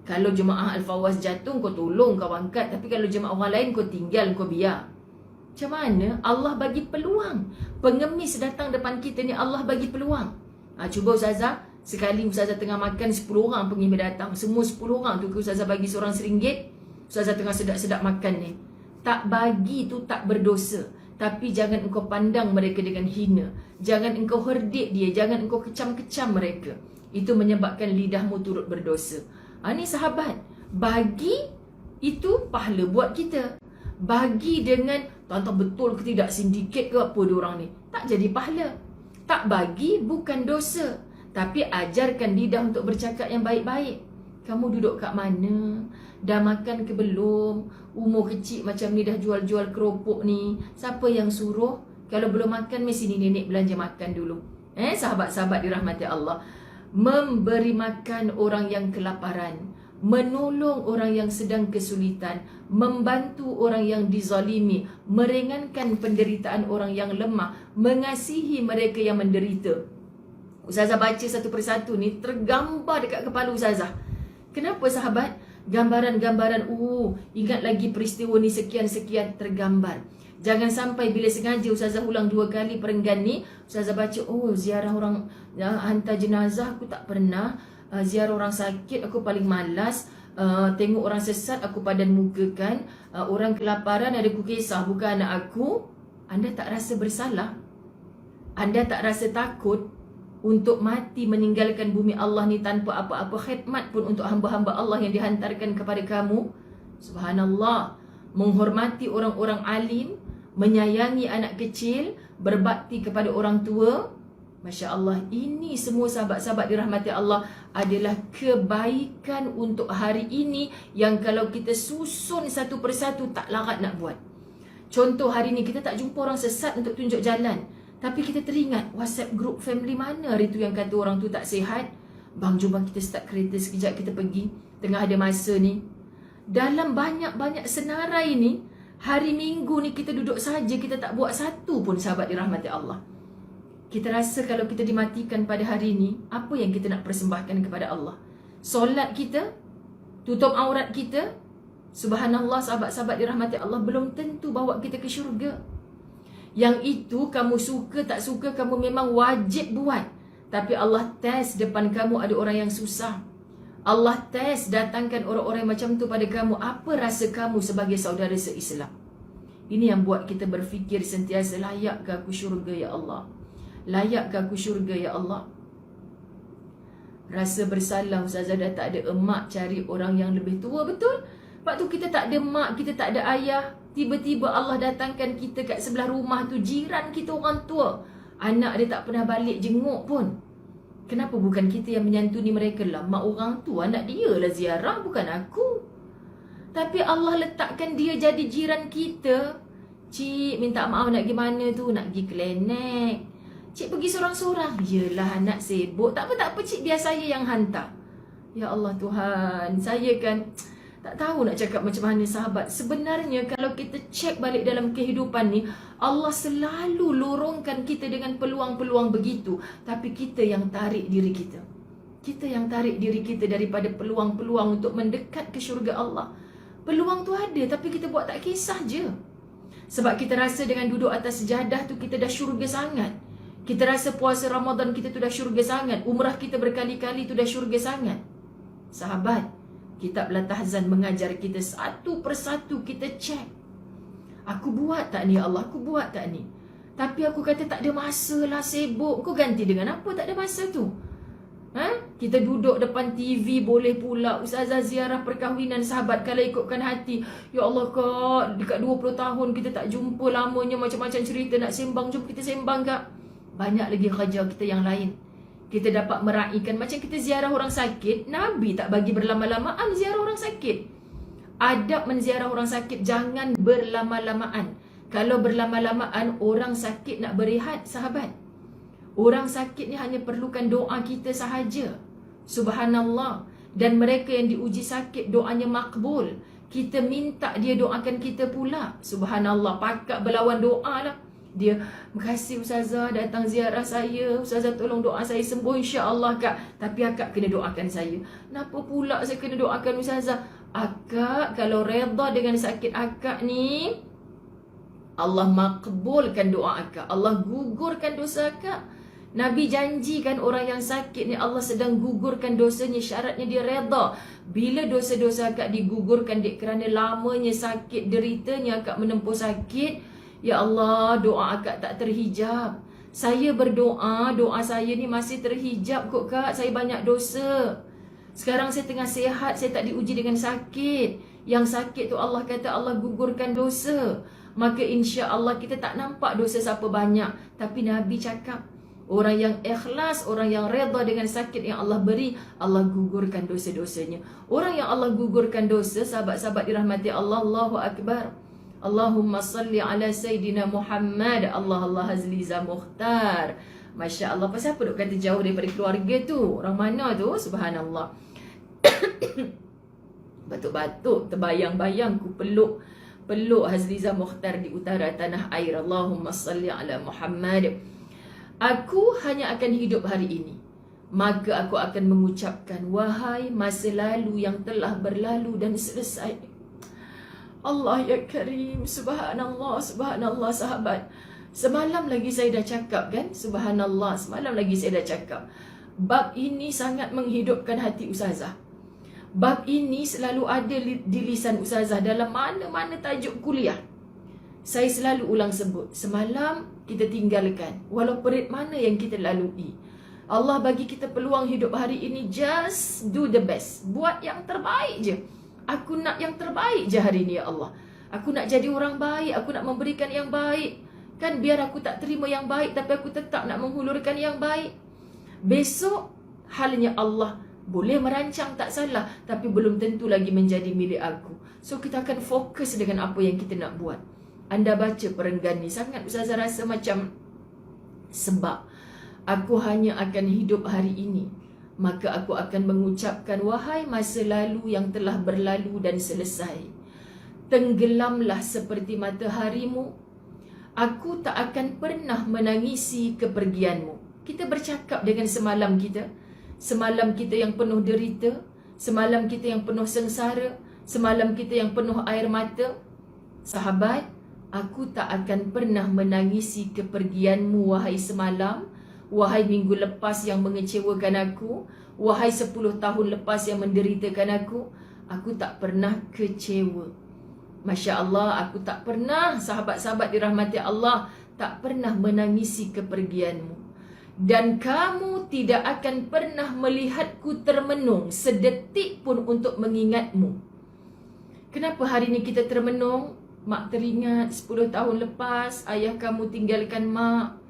A: Kalau jemaah Al-Fawaz jatuh, kau tolong, kau angkat. Tapi kalau jemaah orang lain, kau tinggal, kau biar. Macam mana? Allah bagi peluang. Pengemis datang depan kita ni, Allah bagi peluang. Cuba Ustazah, sekali Ustazah tengah makan, 10 orang pengemis datang. Semua 10 orang tu Ustazah bagi seorang RM1. Ustazah tengah sedap-sedap makan ni. Tak bagi tu tak berdosa. Tapi jangan engkau pandang mereka dengan hina. Jangan engkau herdik dia. Jangan engkau kecam-kecam mereka. Itu menyebabkan lidahmu turut berdosa. Ni sahabat, bagi itu pahala buat kita. Bagi dengan, tuan-tuan betul ke tidak, sindiket ke apa diorang ni, tak jadi pahala. Tak bagi bukan dosa. Tapi ajarkan lidah untuk bercakap yang baik-baik. Kamu duduk kat mana? Dah makan ke belum? Umur kecil macam ni dah jual-jual keropok ni. Siapa yang suruh? Kalau belum makan, mesti ni nenek belanja makan dulu. Sahabat-sahabat dirahmati Allah. Memberi makan orang yang kelaparan. Menolong orang yang sedang kesulitan. Membantu orang yang dizalimi. Meringankan penderitaan orang yang lemah. Mengasihi mereka yang menderita. Ustazah baca satu persatu ni, tergambar dekat kepala Ustazah. Kenapa sahabat? Gambaran-gambaran, ingat lagi peristiwa ni sekian-sekian, tergambar. Jangan sampai bila sengaja Ustazah ulang 2 kali perenggan ni, Ustazah baca, ziarah orang hantar jenazah aku tak pernah, ziarah orang sakit aku paling malas, tengok orang sesat aku padan mukakan, orang kelaparan ada ku kisah bukan anak aku. Anda tak rasa bersalah? Anda tak rasa takut untuk mati meninggalkan bumi Allah ni tanpa apa-apa khidmat pun untuk hamba-hamba Allah yang dihantarkan kepada kamu? Subhanallah. Menghormati orang-orang alim, menyayangi anak kecil, berbakti kepada orang tua. Masya Allah, ini semua sahabat-sahabat dirahmati Allah adalah kebaikan untuk hari ini yang kalau kita susun satu persatu tak larat nak buat. Contoh hari ni kita tak jumpa orang sesat untuk tunjuk jalan, tapi kita teringat WhatsApp group family mana hari tu yang kata orang tu tak sihat. Bang, jom kita start kereta sekejap, kita pergi. Tengah ada masa ni. Dalam banyak-banyak senarai ni, hari Minggu ni kita duduk saja, kita tak buat satu pun sahabat dirahmati Allah. Kita rasa kalau kita dimatikan pada hari ini, apa yang kita nak persembahkan kepada Allah? Solat kita, tutup aurat kita, subhanallah sahabat-sahabat dirahmati Allah, belum tentu bawa kita ke syurga. Yang itu kamu suka tak suka, kamu memang wajib buat. Tapi Allah test depan kamu ada orang yang susah. Allah test datangkan orang-orang macam tu pada kamu. Apa rasa kamu sebagai saudara se-Islam? Ini yang buat kita berfikir sentiasa, layak ke aku syurga ya Allah? Layak ke aku syurga ya Allah? Rasa bersalah, Ustazah dah tak ada emak, cari orang yang lebih tua. Betul? Lepas tu kita tak ada mak, kita tak ada ayah. Tiba-tiba Allah datangkan kita kat sebelah rumah tu, jiran kita orang tua. Anak dia tak pernah balik jenguk pun. Kenapa bukan kita yang menyantuni mereka lah? Mak orang tu, anak dia lah ziarah, bukan aku. Tapi Allah letakkan dia jadi jiran kita. Cik, minta maaf nak pergi mana tu? Nak pergi klinik. Cik pergi seorang-seorang. Yelah, anak sibuk. Tak apa, cik, biar saya yang hantar. Ya Allah Tuhan, saya kan tak tahu nak cakap macam mana sahabat. Sebenarnya kalau kita cek balik dalam kehidupan ni, Allah selalu lorongkan kita dengan peluang-peluang begitu. Tapi kita yang tarik diri kita. Kita yang tarik diri kita daripada peluang-peluang untuk mendekat ke syurga Allah. Peluang tu ada, tapi kita buat tak kisah je. Sebab kita rasa dengan duduk atas sejadah tu kita dah syurga sangat. Kita rasa puasa Ramadan kita tu dah syurga sangat. Umrah kita berkali-kali tu dah syurga sangat. Sahabat, kitab Latahzan mengajar kita satu persatu kita cek. Aku buat tak ni Allah? Aku buat tak ni? Tapi aku kata tak ada masa lah, sibuk. Kau ganti dengan apa tak ada masa tu? Kita duduk depan TV boleh pula. Ustazah ziarah perkahwinan sahabat kalau ikutkan hati. Ya Allah Kak, dekat 20 tahun kita tak jumpa lamanya, macam-macam cerita nak sembang. Jom kita sembang Kak. Banyak lagi kerja kita yang lain. Kita dapat meraihkan. Macam kita ziarah orang sakit, Nabi tak bagi berlama-lamaan ziarah orang sakit. Adab menziarah orang sakit, jangan berlama-lamaan. Kalau berlama-lamaan, orang sakit nak berehat sahabat. Orang sakit ni hanya perlukan doa kita sahaja. Subhanallah. Dan mereka yang diuji sakit, doanya makbul. Kita minta dia doakan kita pula. Subhanallah. Pakak berlawan doa lah. Dia, makasih Ustazah datang ziarah saya. Ustazah tolong doa saya sembuh insya-Allah Kak. Tapi akak kena doakan saya. Kenapa pula saya kena doakan Ustazah? Akak kalau redha dengan sakit akak ni, Allah makbulkan doa akak. Allah gugurkan dosa akak. Nabi janjikan orang yang sakit ni Allah sedang gugurkan dosanya. Syaratnya dia redha. Bila dosa-dosa akak digugurkan kerana lamanya sakit, deritanya akak menempuh sakit, ya Allah, doa akak tak terhijab. Saya berdoa, doa saya ni masih terhijab kok Kak. Saya banyak dosa. Sekarang saya tengah sihat, saya tak diuji dengan sakit. Yang sakit tu Allah kata Allah gugurkan dosa. Maka insya Allah kita tak nampak dosa siapa banyak. Tapi Nabi cakap, orang yang ikhlas, orang yang redha dengan sakit yang Allah beri, Allah gugurkan dosa-dosanya. Orang yang Allah gugurkan dosa, sahabat-sahabat dirahmati Allah, Allahu Akbar. Allahumma salli ala Sayyidina Muhammad. Allah Hazliza Mukhtar. Masya Allah. Pasal apa duk kata jauh daripada keluarga tu? Orang mana tu? Subhanallah. Batuk-batuk, terbayang-bayang ku peluk Hazliza Mukhtar di utara tanah air. Allahumma salli ala Muhammad. Aku hanya akan hidup hari ini. Maka aku akan mengucapkan, wahai masa lalu yang telah berlalu dan selesai. Allah ya Karim, subhanallah, subhanallah sahabat. Semalam lagi saya dah cakap kan, subhanallah, semalam lagi saya dah cakap. Bab ini sangat menghidupkan hati Ustazah. Bab ini selalu ada di lisan Ustazah dalam mana-mana tajuk kuliah. Saya selalu ulang sebut, semalam kita tinggalkan, walau perit mana yang kita lalui. Allah bagi kita peluang hidup hari ini, just do the best. Buat yang terbaik je. Aku nak yang terbaik je hari ni ya Allah. Aku nak jadi orang baik, aku nak memberikan yang baik. Kan biar aku tak terima yang baik, tapi aku tetap nak menghulurkan yang baik. Besok halnya Allah boleh merancang, tak salah, tapi belum tentu lagi menjadi milik aku. So kita akan fokus dengan apa yang kita nak buat. Anda baca perenggan ni, sangat Ustazah rasa macam, sebab aku hanya akan hidup hari ini, maka aku akan mengucapkan, wahai masa lalu yang telah berlalu dan selesai, tenggelamlah seperti mataharimu. Aku tak akan pernah menangisi kepergianmu. Kita bercakap dengan semalam kita. Semalam kita yang penuh derita. Semalam kita yang penuh sengsara. Semalam kita yang penuh air mata. Sahabat, aku tak akan pernah menangisi kepergianmu, wahai semalam. Wahai minggu lepas yang mengecewakan aku. Wahai 10 tahun lepas yang menderitakan aku. Aku tak pernah kecewa. Masya Allah, aku tak pernah, sahabat-sahabat dirahmati Allah, tak pernah menangisi kepergianmu. Dan kamu tidak akan pernah melihatku termenung sedetik pun untuk mengingatmu. Kenapa hari ini kita termenung? Mak teringat 10 tahun lepas ayah kamu tinggalkan mak.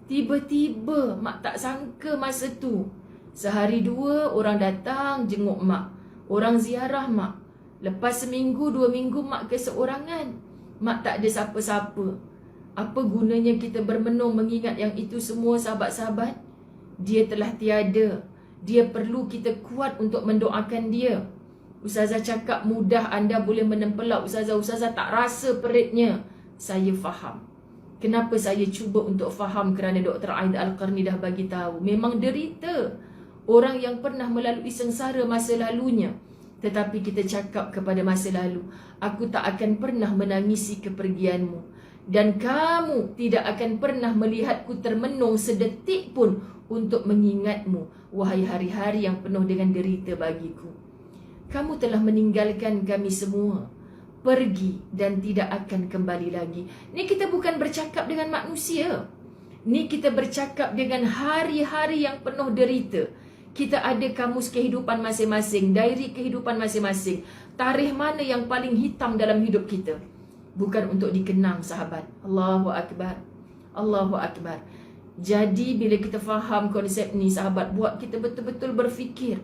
A: Tiba-tiba mak tak sangka masa tu, sehari dua orang datang jenguk mak, orang ziarah mak. Lepas seminggu, 2 minggu mak keseorangan. Mak tak ada siapa-siapa. Apa gunanya kita bermenung mengingat yang itu semua, sahabat-sahabat? Dia telah tiada. Dia perlu kita kuat untuk mendoakan dia. Ustazah cakap mudah, anda boleh menempelak Ustazah tak rasa peritnya. Saya faham. Kenapa saya cuba untuk faham? Kerana Dr. Aida Al-Qarni dah bagi tahu. Memang derita. Orang yang pernah melalui sengsara masa lalunya. Tetapi kita cakap kepada masa lalu, aku tak akan pernah menangisi kepergianmu. Dan kamu tidak akan pernah melihatku termenung sedetik pun untuk mengingatmu, wahai hari-hari yang penuh dengan derita bagiku. Kamu telah meninggalkan kami semua, pergi dan tidak akan kembali lagi. Ni kita bukan bercakap dengan manusia. Ni kita bercakap dengan hari-hari yang penuh derita. Kita ada kamus kehidupan masing-masing, diary kehidupan masing-masing. Tarikh mana yang paling hitam dalam hidup kita? Bukan untuk dikenang, sahabat. Allahu Akbar. Allahu Akbar. Jadi bila kita faham konsep ni, sahabat, buat kita betul-betul berfikir.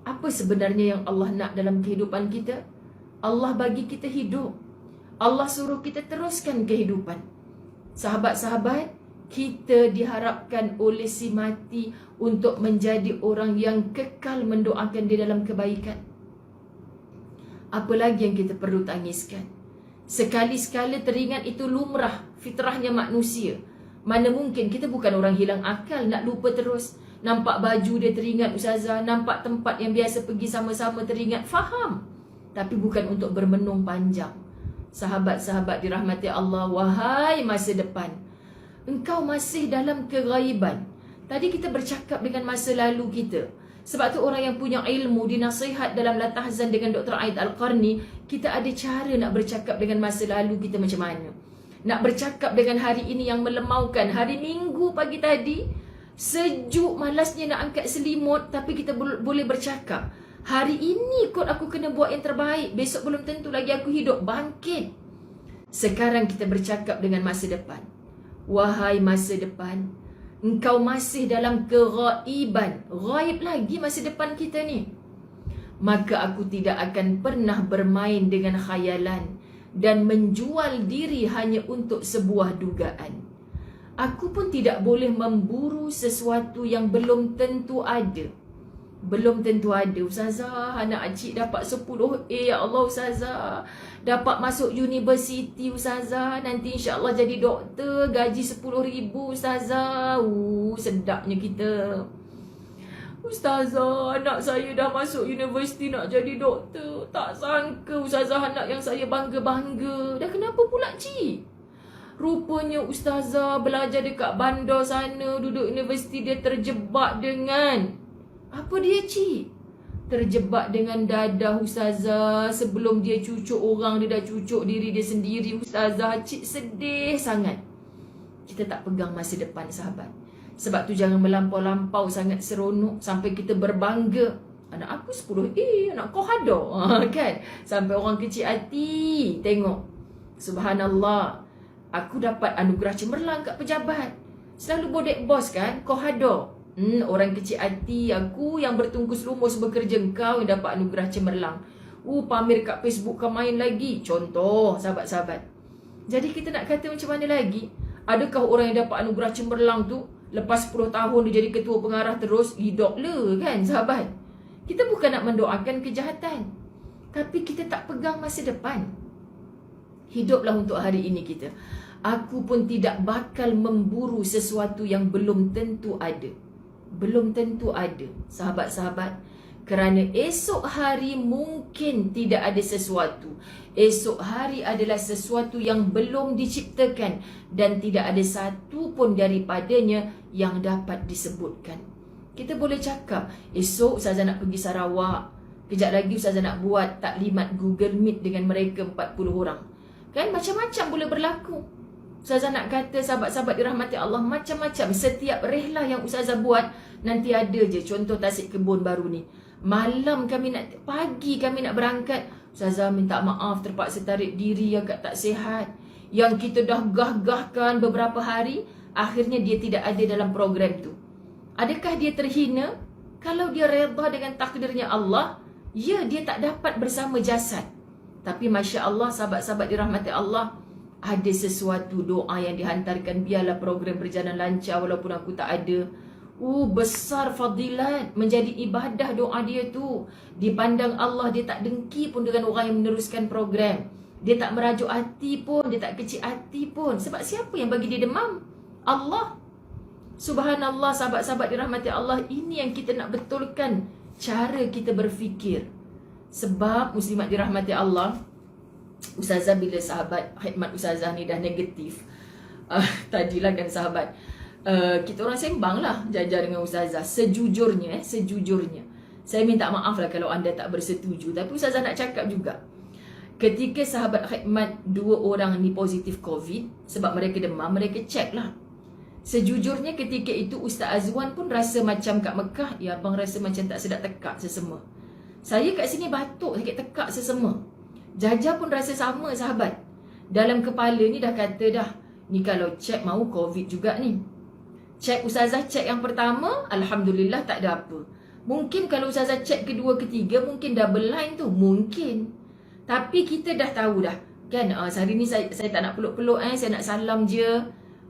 A: Apa sebenarnya yang Allah nak dalam kehidupan kita? Allah bagi kita hidup. Allah suruh kita teruskan kehidupan. Sahabat-sahabat, kita diharapkan oleh si mati untuk menjadi orang yang kekal mendoakan dia dalam kebaikan. Apa lagi yang kita perlu tangiskan? Sekali-sekala teringat itu lumrah, fitrahnya manusia. Mana mungkin, kita bukan orang hilang akal nak lupa terus. Nampak baju dia teringat Ustazah, nampak tempat yang biasa pergi sama-sama teringat, faham. Tapi bukan untuk bermenung panjang. Sahabat-sahabat dirahmati Allah, wahai masa depan, engkau masih dalam keghaiban. Tadi kita bercakap dengan masa lalu kita. Sebab tu orang yang punya ilmu dinasihat dalam La Tahzan dengan Dr. Aida Al-Qarni, kita ada cara nak bercakap dengan masa lalu kita macam mana. Nak bercakap dengan hari ini yang melemaukan. Hari Minggu pagi tadi, sejuk malasnya nak angkat selimut, tapi kita boleh bercakap. Hari ini kot aku kena buat yang terbaik. Besok belum tentu lagi aku hidup. Bangkit. Sekarang kita bercakap dengan masa depan. Wahai masa depan, engkau masih dalam keghaiban. Ghaib lagi masa depan kita ni. Maka aku tidak akan pernah bermain dengan khayalan dan menjual diri hanya untuk sebuah dugaan. Aku pun tidak boleh memburu sesuatu yang belum tentu ada. Belum tentu ada. Ustazah, anak acik dapat 10A, ya Allah Ustazah. Dapat masuk universiti Ustazah. Nanti insyaAllah jadi doktor. Gaji 10,000 Ustazah. Sedapnya kita. Ustazah, anak saya dah masuk universiti nak jadi doktor. Tak sangka Ustazah, anak yang saya bangga-bangga. Dah kenapa pula cik? Rupanya Ustazah belajar dekat bandar sana, duduk universiti, dia terjebak dengan... Apa dia cik? Terjebak dengan dadah Ustazah. Sebelum dia cucuk orang, dia dah cucuk diri dia sendiri Ustazah. Cik sedih sangat. Kita tak pegang masa depan, sahabat. Sebab tu jangan melampau-lampau sangat seronok sampai kita berbangga. Anak aku 10A, anak kau ada. Kan? Sampai orang kecil hati. Tengok. Subhanallah. Aku dapat anugerah cemerlang kat pejabat. Selalu bodek bos kan, kau hado. Orang kecil hati, aku yang bertungkus lumus bekerja, kau yang dapat anugerah cemerlang. Pamer kat Facebook kau main lagi. Contoh, sahabat-sahabat. Jadi kita nak kata macam mana lagi? Adakah orang yang dapat anugerah cemerlang tu lepas 10 tahun dia jadi ketua pengarah terus hidup le kan sahabat? Kita bukan nak mendoakan kejahatan, tapi kita tak pegang masa depan. Hiduplah untuk hari ini kita. Aku pun tidak bakal memburu sesuatu yang belum tentu ada. Belum tentu ada, sahabat-sahabat. Kerana esok hari mungkin tidak ada sesuatu. Esok hari adalah sesuatu yang belum diciptakan dan tidak ada satu pun daripadanya yang dapat disebutkan. Kita boleh cakap, esok Ustazah nak pergi Sarawak. Kejap lagi Ustazah nak buat taklimat Google Meet dengan mereka 40 orang. Kan macam-macam boleh berlaku. Ustazah nak kata sahabat-sahabat dirahmati Allah, macam-macam. Setiap rehlah yang Ustazah buat, nanti ada je. Contoh Tasik Kebun baru ni. Malam kami nak, pagi kami nak berangkat. Ustazah minta maaf terpaksa tarik diri agak tak sihat. Yang kita dah gah-gahkan beberapa hari, akhirnya dia tidak ada dalam program tu. Adakah dia terhina? Kalau dia redha dengan takdirnya Allah, ya, dia tak dapat bersama jasad. Tapi Masya Allah, sahabat-sahabat dirahmati Allah, ada sesuatu doa yang dihantarkan. Biarlah program berjalan lancar walaupun aku tak ada. Besar fadilat, menjadi ibadah doa dia tu. Dipandang Allah, dia tak dengki pun dengan orang yang meneruskan program. Dia tak merajuk hati pun, dia tak kecil hati pun. Sebab siapa yang bagi dia demam? Allah. Subhanallah, sahabat-sahabat dirahmati Allah, ini yang kita nak betulkan cara kita berfikir. Sebab muslimat dirahmati Allah, Ustazah bila sahabat khidmat Ustazah ni dah negatif, tadilah kan sahabat, kita orang sembang lah jajar dengan Ustazah. Sejujurnya saya minta maaf lah kalau anda tak bersetuju, tapi Ustazah nak cakap juga, ketika sahabat khidmat 2 orang ni positif COVID, sebab mereka demam, mereka cek lah. Sejujurnya ketika itu Ustaz Azwan pun rasa macam kat Mekah, ya abang rasa macam tak sedap tekak sesama. Saya kat sini batuk, sakit tekak sesama. Jaja pun rasa sama sahabat. Dalam kepala ni dah kata dah, ni kalau cek mau COVID juga ni. Cek Ustazah cek yang pertama, Alhamdulillah tak ada apa. Mungkin kalau Ustazah cek kedua, ketiga, mungkin double line tu, mungkin. Tapi kita dah tahu dah, kan, sehari ni saya tak nak peluk-peluk, saya nak salam je.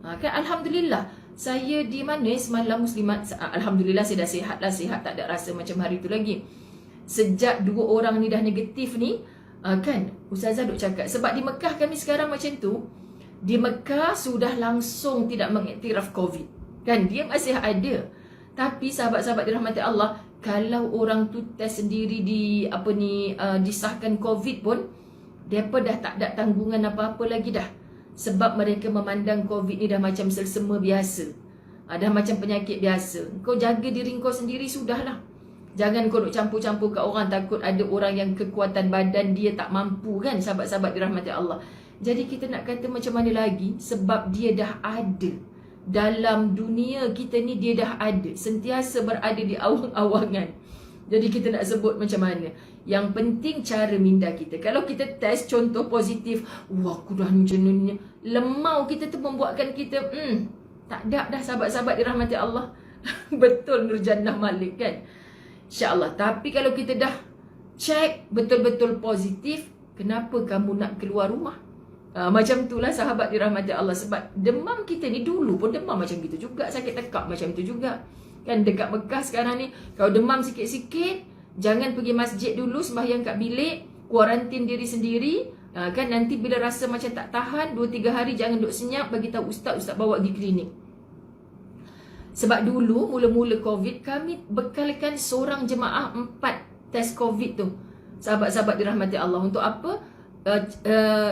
A: Kan Alhamdulillah, saya di mana semalam muslimat, Alhamdulillah saya dah sihat lah, sihat tak ada rasa macam hari tu lagi. Sejak 2 orang ni dah negatif ni, kan, Ustazah duk cakap, sebab di Mekah kami sekarang macam tu. Di Mekah sudah langsung tidak mengiktiraf COVID, kan, dia masih ada. Tapi sahabat-sahabat dirahmati Allah, kalau orang tu test sendiri disahkan COVID pun, mereka dah tak ada tanggungan apa-apa lagi dah. Sebab mereka memandang COVID ni dah macam selsema biasa, dah macam penyakit biasa. Kau jaga diri kau sendiri sudahlah. Jangan kau duk campur-campur kat orang, takut ada orang yang kekuatan badan dia tak mampu, kan, sahabat-sahabat dirahmati Allah. Jadi kita nak kata macam mana lagi, sebab dia dah ada dalam dunia kita ni, dia dah ada, sentiasa berada di awang-awangan. Jadi kita nak sebut macam mana. Yang penting cara minda kita. Kalau kita test contoh positif, aku dah macam ni, lemau kita tu membuatkan kita tak ada dah sahabat-sahabat dirahmati Allah. Betul Nur Jannah Malik, kan, InsyaAllah. Tapi kalau kita dah cek betul-betul positif, kenapa kamu nak keluar rumah? Macam itulah sahabat dirahmati Allah. Sebab demam kita ni dulu pun demam macam gitu juga, sakit tekak macam itu juga. Kan dekat Mekah sekarang ni, kalau demam sikit-sikit, jangan pergi masjid dulu, sembahyang kat bilik, kuarantin diri sendiri. Kan nanti bila rasa macam tak tahan 2-3 hari, jangan duk senyap, bagi tahu ustaz bawa pergi klinik. Sebab dulu mula-mula COVID, kami bekalkan seorang jemaah 4 test COVID tu, sahabat-sahabat dirahmati Allah. Untuk apa?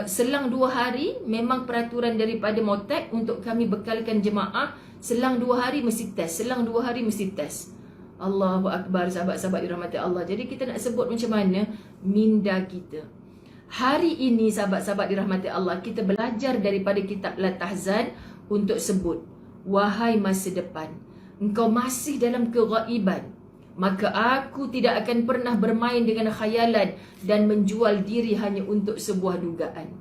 A: Selang 2 hari, memang peraturan daripada Motek untuk kami bekalkan jemaah, selang 2 hari mesti test, selang 2 hari mesti test. Allahu Akbar, sahabat-sahabat dirahmati Allah. Jadi kita nak sebut macam mana minda kita. Hari ini sahabat-sahabat dirahmati Allah, kita belajar daripada kitab Al-Tahzan untuk sebut, wahai masa depan, engkau masih dalam keghaiban, maka aku tidak akan pernah bermain dengan khayalan dan menjual diri hanya untuk sebuah dugaan.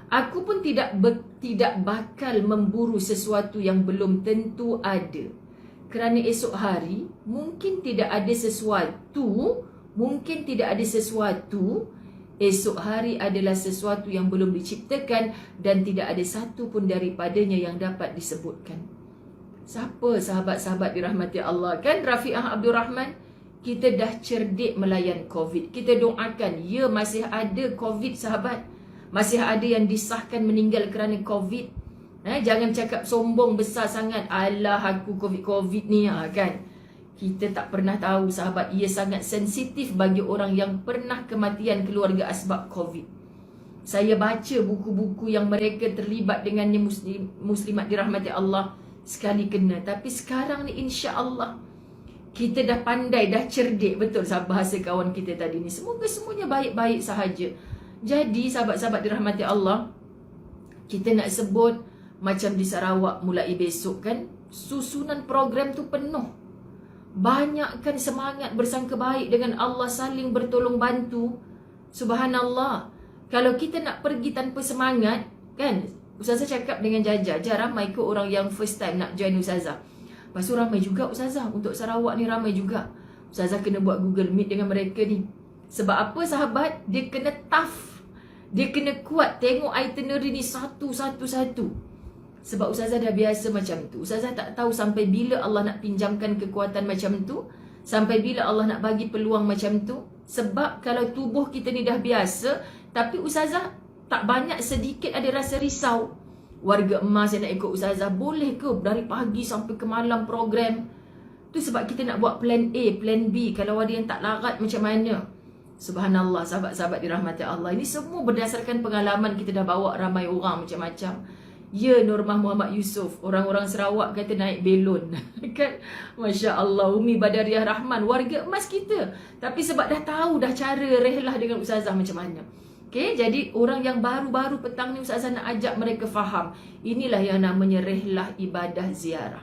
A: Aku pun tidak tidak bakal memburu sesuatu yang belum tentu ada. Kerana esok hari mungkin tidak ada sesuatu, esok hari adalah sesuatu yang belum diciptakan dan tidak ada satu pun daripadanya yang dapat disebutkan. Siapa sahabat-sahabat dirahmati Allah? Kan Rafiah Abdul Rahman, kita dah cerdik melayan COVID. Kita doakan, ya masih ada COVID sahabat. Masih ada yang disahkan meninggal kerana COVID. Jangan cakap sombong besar sangat. Alah aku COVID ni kan. Kita tak pernah tahu sahabat. Ia sangat sensitif bagi orang yang pernah kematian keluarga asbab COVID. Saya baca buku-buku yang mereka terlibat dengannya muslimat dirahmati Allah. Sekali kena. Tapi sekarang ni insya Allah kita dah pandai, dah cerdik. Betul bahasa kawan kita tadi ni. Semoga semuanya baik-baik sahaja. Jadi sahabat-sahabat dirahmati Allah, kita nak sebut macam di Sarawak mulai besok kan, susunan program tu penuh. Banyakkan semangat bersangka baik dengan Allah, saling bertolong bantu. Subhanallah. Kalau kita nak pergi tanpa semangat kan, Ustazah cakap dengan Jaja, ramai ke orang yang first time nak join Ustazah. Lepas tu ramai juga Ustazah, untuk Sarawak ni ramai juga. Ustazah kena buat Google Meet dengan mereka ni. Sebab apa sahabat? Dia kena tough. Dia kena kuat tengok itinerary ni satu-satu. Sebab Ustazah dah biasa macam tu. Ustazah tak tahu sampai bila Allah nak pinjamkan kekuatan macam tu. Sampai bila Allah nak bagi peluang macam tu. Sebab kalau tubuh kita ni dah biasa, tapi Ustazah tak banyak sedikit ada rasa risau. Warga emas yang nak ikut Ustazah, boleh ke dari pagi sampai ke malam program? Tu sebab kita nak buat plan A, plan B. Kalau ada yang tak larat macam mana? Subhanallah, sahabat-sahabat dirahmati Allah. Ini semua berdasarkan pengalaman kita dah bawa ramai orang macam-macam. Ya, Nurmah Muhammad Yusof, orang-orang Sarawak kata naik belon. Kan? Masya Allah, Umi Badariah Rahman, warga emas kita. Tapi sebab dah tahu dah cara rehlah dengan Ustazah macam mana. Okay, jadi orang yang baru-baru petang ni Ustazah nak ajak mereka faham. Inilah yang namanya rehlah ibadah ziarah.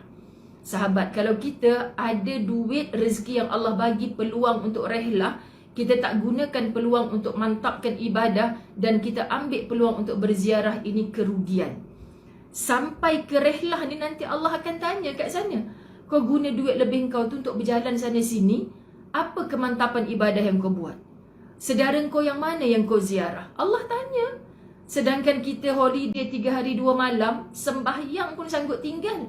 A: Sahabat, kalau kita ada duit, rezeki yang Allah bagi peluang untuk rehlah, kita tak gunakan peluang untuk mantapkan ibadah dan kita ambil peluang untuk berziarah, ini kerugian. Sampai ke rehlah ni nanti Allah akan tanya kat sana, kau guna duit lebih kau tu untuk berjalan sana sini, apa kemantapan ibadah yang kau buat? Sedara kau yang mana yang kau ziarah? Allah tanya. Sedangkan kita holiday 3 hari 2 malam, sembahyang pun sanggup tinggal.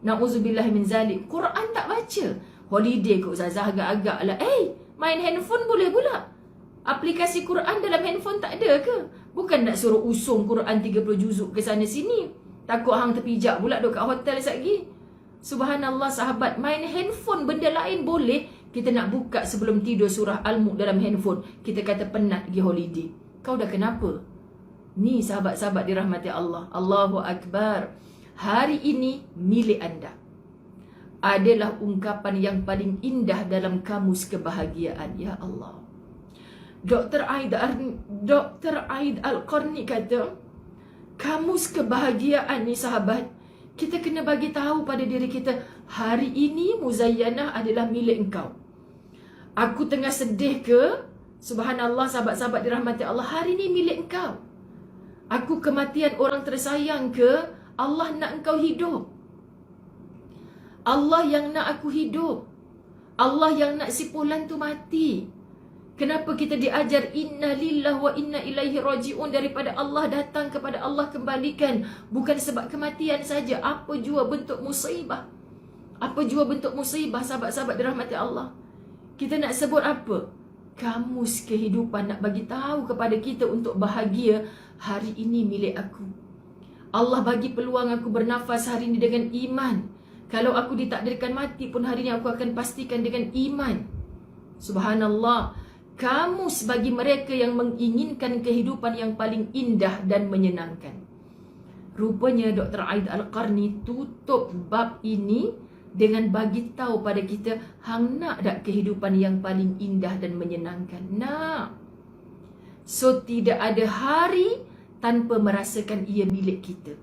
A: Na'udzubillah min zalik. Quran tak baca. Holiday ke Ustazah agak-agak lah. Main handphone boleh pula. Aplikasi Quran dalam handphone tak ada ke? Bukan nak suruh usung Quran 30 juzuk ke sana sini. Takut hang terpijak pula duduk kat hotel satgi. Subhanallah sahabat, main handphone benda lain boleh. Kita nak buka sebelum tidur surah Al-Mulk dalam handphone. Kita kata penat pergi holiday. Kau dah kenapa? Ni sahabat-sahabat dirahmati Allah. Allahu Akbar. Hari ini milik anda. Adalah ungkapan yang paling indah dalam kamus kebahagiaan. Ya Allah. Dr. Aid Al-Qarni kata, kamus kebahagiaan ni sahabat, kita kena bagi tahu pada diri kita, hari ini Muzayyanah adalah milik engkau. Aku tengah sedih ke? Subhanallah sahabat-sahabat dirahmati Allah, hari ini milik engkau. Aku kematian orang tersayang ke? Allah nak engkau hidup. Allah yang nak aku hidup. Allah yang nak si Fulan tu mati. Kenapa kita diajar inna lillahi wa inna ilaihi raji'un, daripada Allah datang kepada Allah kembalikan, bukan sebab kematian saja. Apa jua bentuk musibah. Apa jua bentuk musibah sahabat-sahabat dirahmati Allah. Kita nak sebut apa? Kamus kehidupan nak bagi tahu kepada kita untuk bahagia, hari ini milik aku. Allah bagi peluang aku bernafas hari ini dengan iman. Kalau aku ditakdirkan mati pun hari ini aku akan pastikan dengan iman. Subhanallah. Kamus bagi mereka yang menginginkan kehidupan yang paling indah dan menyenangkan. Rupanya Dr. Aid Al-Qarni tutup bab ini dengan bagi tahu pada kita, hang nak tak kehidupan yang paling indah dan menyenangkan? Nak. So tidak ada hari tanpa merasakan ia milik kita.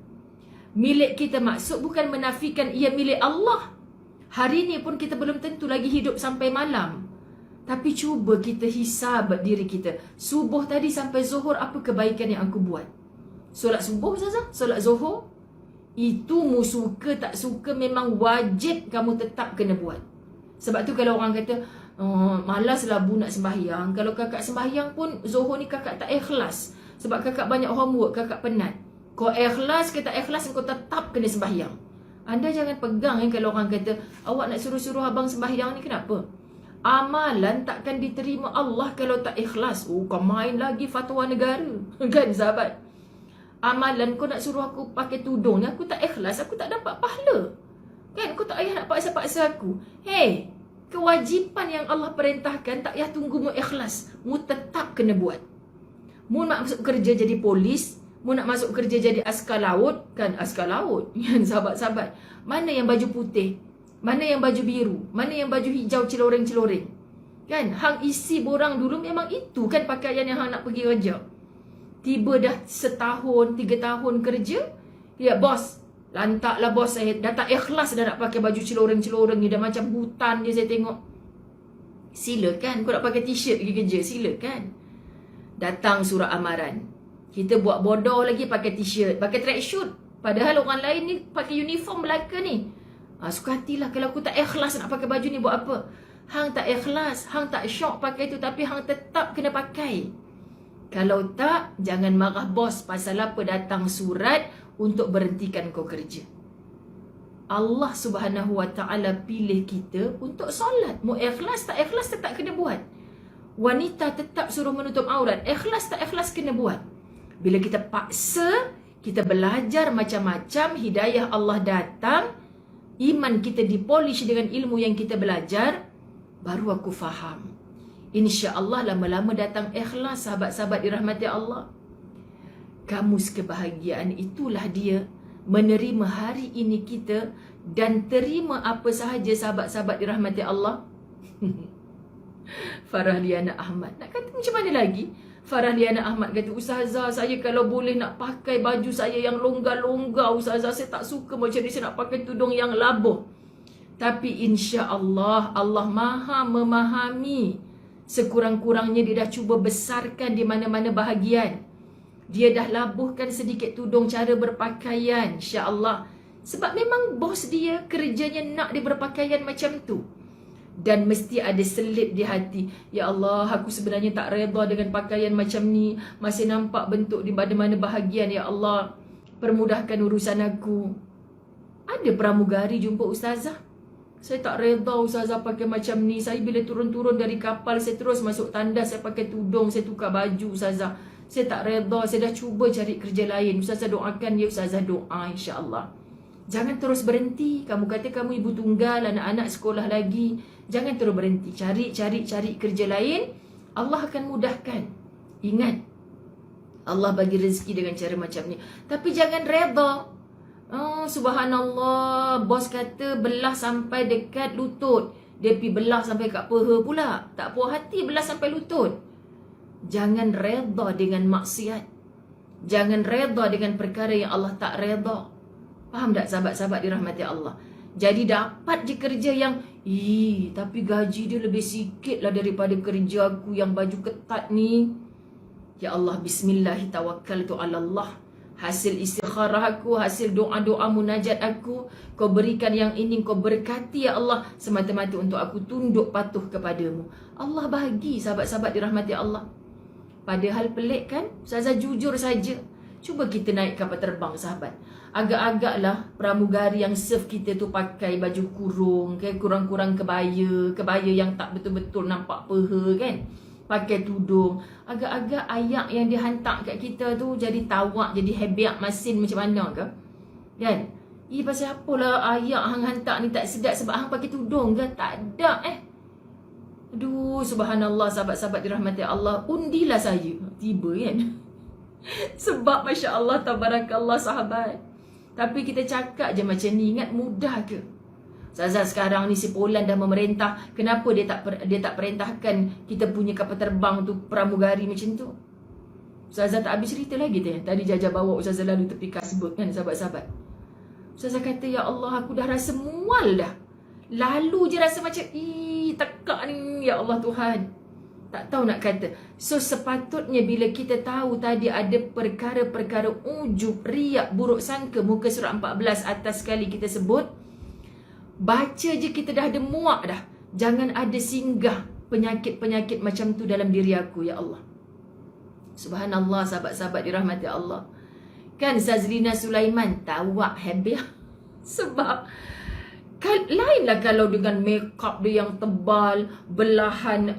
A: Milik kita maksud bukan menafikan ia milik Allah. Hari ini pun kita belum tentu lagi hidup sampai malam. Tapi cuba kita hisab diri kita. Subuh tadi sampai zuhur, apa kebaikan yang aku buat? Solat subuh Ustazah, solat zuhur, itu mu suka tak suka memang wajib kamu tetap kena buat. Sebab tu kalau orang kata, malaslah bu nak sembahyang. Kalau kakak sembahyang pun zuhur ni kakak tak ikhlas. Sebab kakak banyak homework, kakak penat. Kau ikhlas ke tak ikhlas, kau tetap kena sembahyang. Anda jangan pegang kalau orang kata, awak nak suruh-suruh abang sembahyang ni kenapa? Amalan takkan diterima Allah kalau tak ikhlas. Kau main lagi fatwa negara. Kan sahabat? Amalan kau nak suruh aku pakai tudung ni, aku tak ikhlas, aku tak dapat pahala. Kan? Kau tak payah nak paksa-paksa aku. Hey, kewajipan yang Allah perintahkan tak payah tunggu mu ikhlas. Mu tetap kena buat. Mu nak masuk kerja jadi polis, mu nak masuk kerja jadi askar laut, kan askar laut. Kan sahabat-sahabat? Mana yang baju putih? Mana yang baju biru? Mana yang baju hijau celoreng-celoreng? Kan? Hang isi borang dulu memang itu kan pakaian yang hang nak pergi kerja. Tiba dah setahun, 3 tahun kerja, ya bos, lantaklah bos, saya dah tak ikhlas dah nak pakai baju celoreng-celoreng ni, dah macam hutan je saya tengok. Silakan, kau nak pakai t-shirt pergi kerja, silakan. Datang surat amaran. Kita buat bodoh lagi pakai t-shirt, pakai tracksuit. Padahal orang lain ni pakai uniform belaka ni. Suka hatilah kalau aku tak ikhlas nak pakai baju ni, buat apa? Hang tak ikhlas, hang tak syok pakai tu, tapi hang tetap kena pakai. Kalau tak, jangan marah bos pasal apa datang surat untuk berhentikan kau kerja. Allah Subhanahu Wa Ta'ala pilih kita untuk solat. Mau ikhlas tak ikhlas tetap kena buat. Wanita tetap suruh menutup aurat. Ikhlas tak ikhlas kena buat. Bila kita paksa, kita belajar macam-macam, hidayah Allah datang, iman kita dipolish dengan ilmu yang kita belajar, baru aku faham. InsyaAllah lama-lama datang ikhlas, sahabat-sahabat dirahmati Allah. Kamus kebahagiaan itulah dia menerima hari ini kita dan terima apa sahaja, sahabat-sahabat dirahmati Allah. Farahliana Ahmad nak kata macam mana lagi? Farahliana Ahmad kata, Ustazah, saya kalau boleh nak pakai baju saya yang longgar-longgar, Ustazah, saya tak suka macam ni, saya nak pakai tudung yang labuh. Tapi insya-Allah Allah Maha memahami. Sekurang-kurangnya dia dah cuba besarkan di mana-mana bahagian. Dia dah labuhkan sedikit tudung cara berpakaian, insya-Allah. Sebab memang bos dia kerjanya nak dia berpakaian macam tu. Dan mesti ada selip di hati. Ya Allah, aku sebenarnya tak reda dengan pakaian macam ni. Masih nampak bentuk di mana-mana bahagian. Ya Allah, permudahkan urusan aku. Ada pramugari jumpa Ustazah. Saya tak reda Ustazah pakai macam ni. Saya bila turun-turun dari kapal, saya terus masuk tandas, saya pakai tudung, saya tukar baju Ustazah. Saya tak reda, saya dah cuba cari kerja lain. Ustazah doakan dia, Ustazah doa insya-Allah. Jangan terus berhenti. Kamu kata kamu ibu tunggal, anak-anak sekolah lagi. Jangan terus berhenti. Cari kerja lain. Allah akan mudahkan. Ingat, Allah bagi rezeki dengan cara macam ni. Tapi jangan reda. Subhanallah, bos kata belah sampai dekat lutut. Dia pergi belah sampai kat peha pula. Tak puas hati belah sampai lutut. Jangan reda dengan maksiat. Jangan reda dengan perkara yang Allah tak reda. Faham tak sahabat-sahabat dirahmati Allah? Jadi dapat je kerja yang, tapi gaji dia lebih sikit lah daripada kerja aku yang baju ketat ni. Ya Allah, bismillahirrahmanirrahim. Hasil istikharah aku, hasil doa-doa munajat aku, kau berikan yang ini, kau berkati ya Allah, semata-mata untuk aku tunduk patuh kepadamu. Allah bahagi, sahabat-sahabat dirahmati Allah. Padahal pelik kan? Ustazah jujur saja. Cuba kita naik kapal terbang sahabat. Agak-agaklah pramugari yang serve kita tu pakai baju kurung, kurang-kurang kebaya yang tak betul-betul nampak peha kan. Pakai tudung. Agak-agak ayak yang dihantar kat kita tu jadi tawak, jadi hebiak masin macam mana ke? Kan? Pasal apalah ayak hang hantar ni tak sedap sebab hang pakai tudung ke? Tak ada Aduh, subhanallah sahabat-sahabat dirahmati Allah. Undilah saya. Tiba kan? Sebab Masya Allah, tabarakallah sahabat. Tapi kita cakap je macam ni, ingat mudah ke? Ustazah sekarang ni si Poland dah memerintah. Kenapa dia tak perintahkan kita punya kapal terbang tu pramugari macam tu? Ustazah tak habis cerita lagi tadi Jaja bawa Ustazah lalu tepi kasbut kan sahabat-sahabat. Ustazah kata, ya Allah, aku dah rasa mual dah. Lalu je rasa macam tekak ni, ya Allah Tuhan. Tak tahu nak kata. So sepatutnya bila kita tahu tadi ada perkara-perkara ujub, riak, buruk sangka, muka surat 14 atas sekali kita sebut, baca je kita dah ada muak dah. Jangan ada singgah penyakit-penyakit macam tu dalam diri aku, ya Allah. Subhanallah, sahabat-sahabat dirahmati Allah. Kan Zazlina Sulaiman tawak habis. Sebab lainlah kalau dengan makeup dia yang tebal, belahan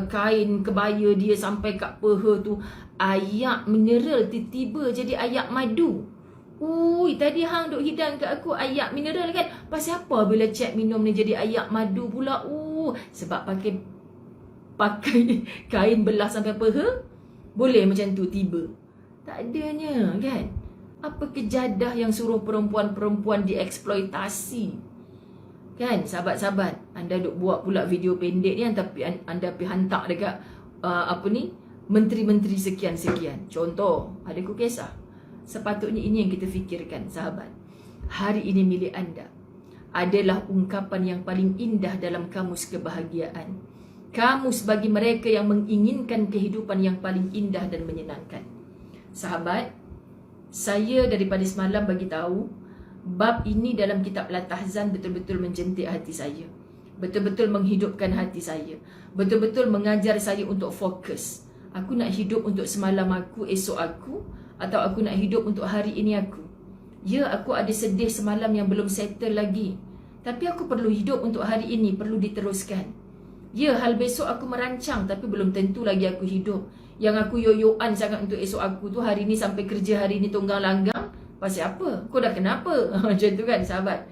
A: kain kebaya dia sampai kat peha tu, ayak mineral tiba-tiba jadi ayak madu. Ui, tadi hang duk hidang kat aku ayak mineral kan? Pasal apa bila cek minum ni jadi ayak madu pula? Sebab pakai kain belah sampai peha. Boleh macam tu tiba? Tak adanya kan? Apa kejadah yang suruh perempuan-perempuan dieksploitasi? Kan sahabat-sahabat, anda duk buat pula video pendek ni, tapi anda pergi hantar dekat menteri-menteri sekian-sekian. Contoh, adakah kisah? Sepatutnya ini yang kita fikirkan, sahabat. Hari ini milik anda adalah ungkapan yang paling indah dalam kamus kebahagiaan. Kamus bagi mereka yang menginginkan kehidupan yang paling indah dan menyenangkan. Sahabat, saya daripada semalam bagi tahu bab ini dalam kitab Latahzan betul-betul menjentik hati saya. Betul-betul menghidupkan hati saya. Betul-betul mengajar saya untuk fokus. Aku nak hidup untuk semalam aku, esok aku, atau aku nak hidup untuk hari ini aku. Ya, aku ada sedih semalam yang belum settle lagi. Tapi aku perlu hidup untuk hari ini, perlu diteruskan. Ya, hal besok aku merancang tapi belum tentu lagi aku hidup. Yang aku yoyoan sangat untuk esok aku tu, hari ni sampai kerja hari ni tunggang langgang. Pasal apa? Kau dah kenapa? Macam tu kan sahabat.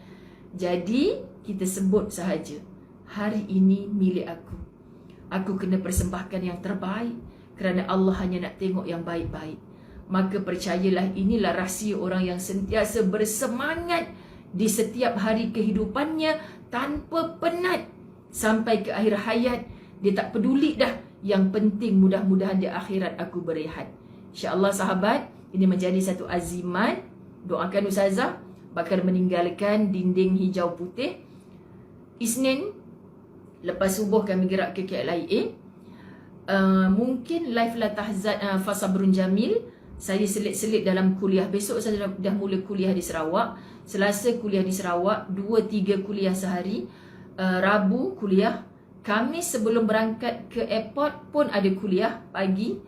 A: Jadi kita sebut sahaja, hari ini milik aku. Aku kena persembahkan yang terbaik kerana Allah hanya nak tengok yang baik-baik. Maka percayalah, inilah rahsia orang yang sentiasa bersemangat di setiap hari kehidupannya tanpa penat sampai ke akhir hayat. Dia tak peduli dah. Yang penting mudah-mudahan di akhirat aku berehat. InsyaAllah sahabat, ini menjadi satu azimat. Doakan Ustazah bakal meninggalkan dinding hijau putih. Isnin lepas subuh kami gerak ke KLIA. Mungkin live Latahzan Fasabrun Jamil saya selit-selit dalam kuliah. Besok saya dah mula kuliah di Sarawak. Selasa kuliah di Sarawak, 2-3 kuliah sehari. Rabu kuliah. Khamis sebelum berangkat ke airport pun ada kuliah pagi.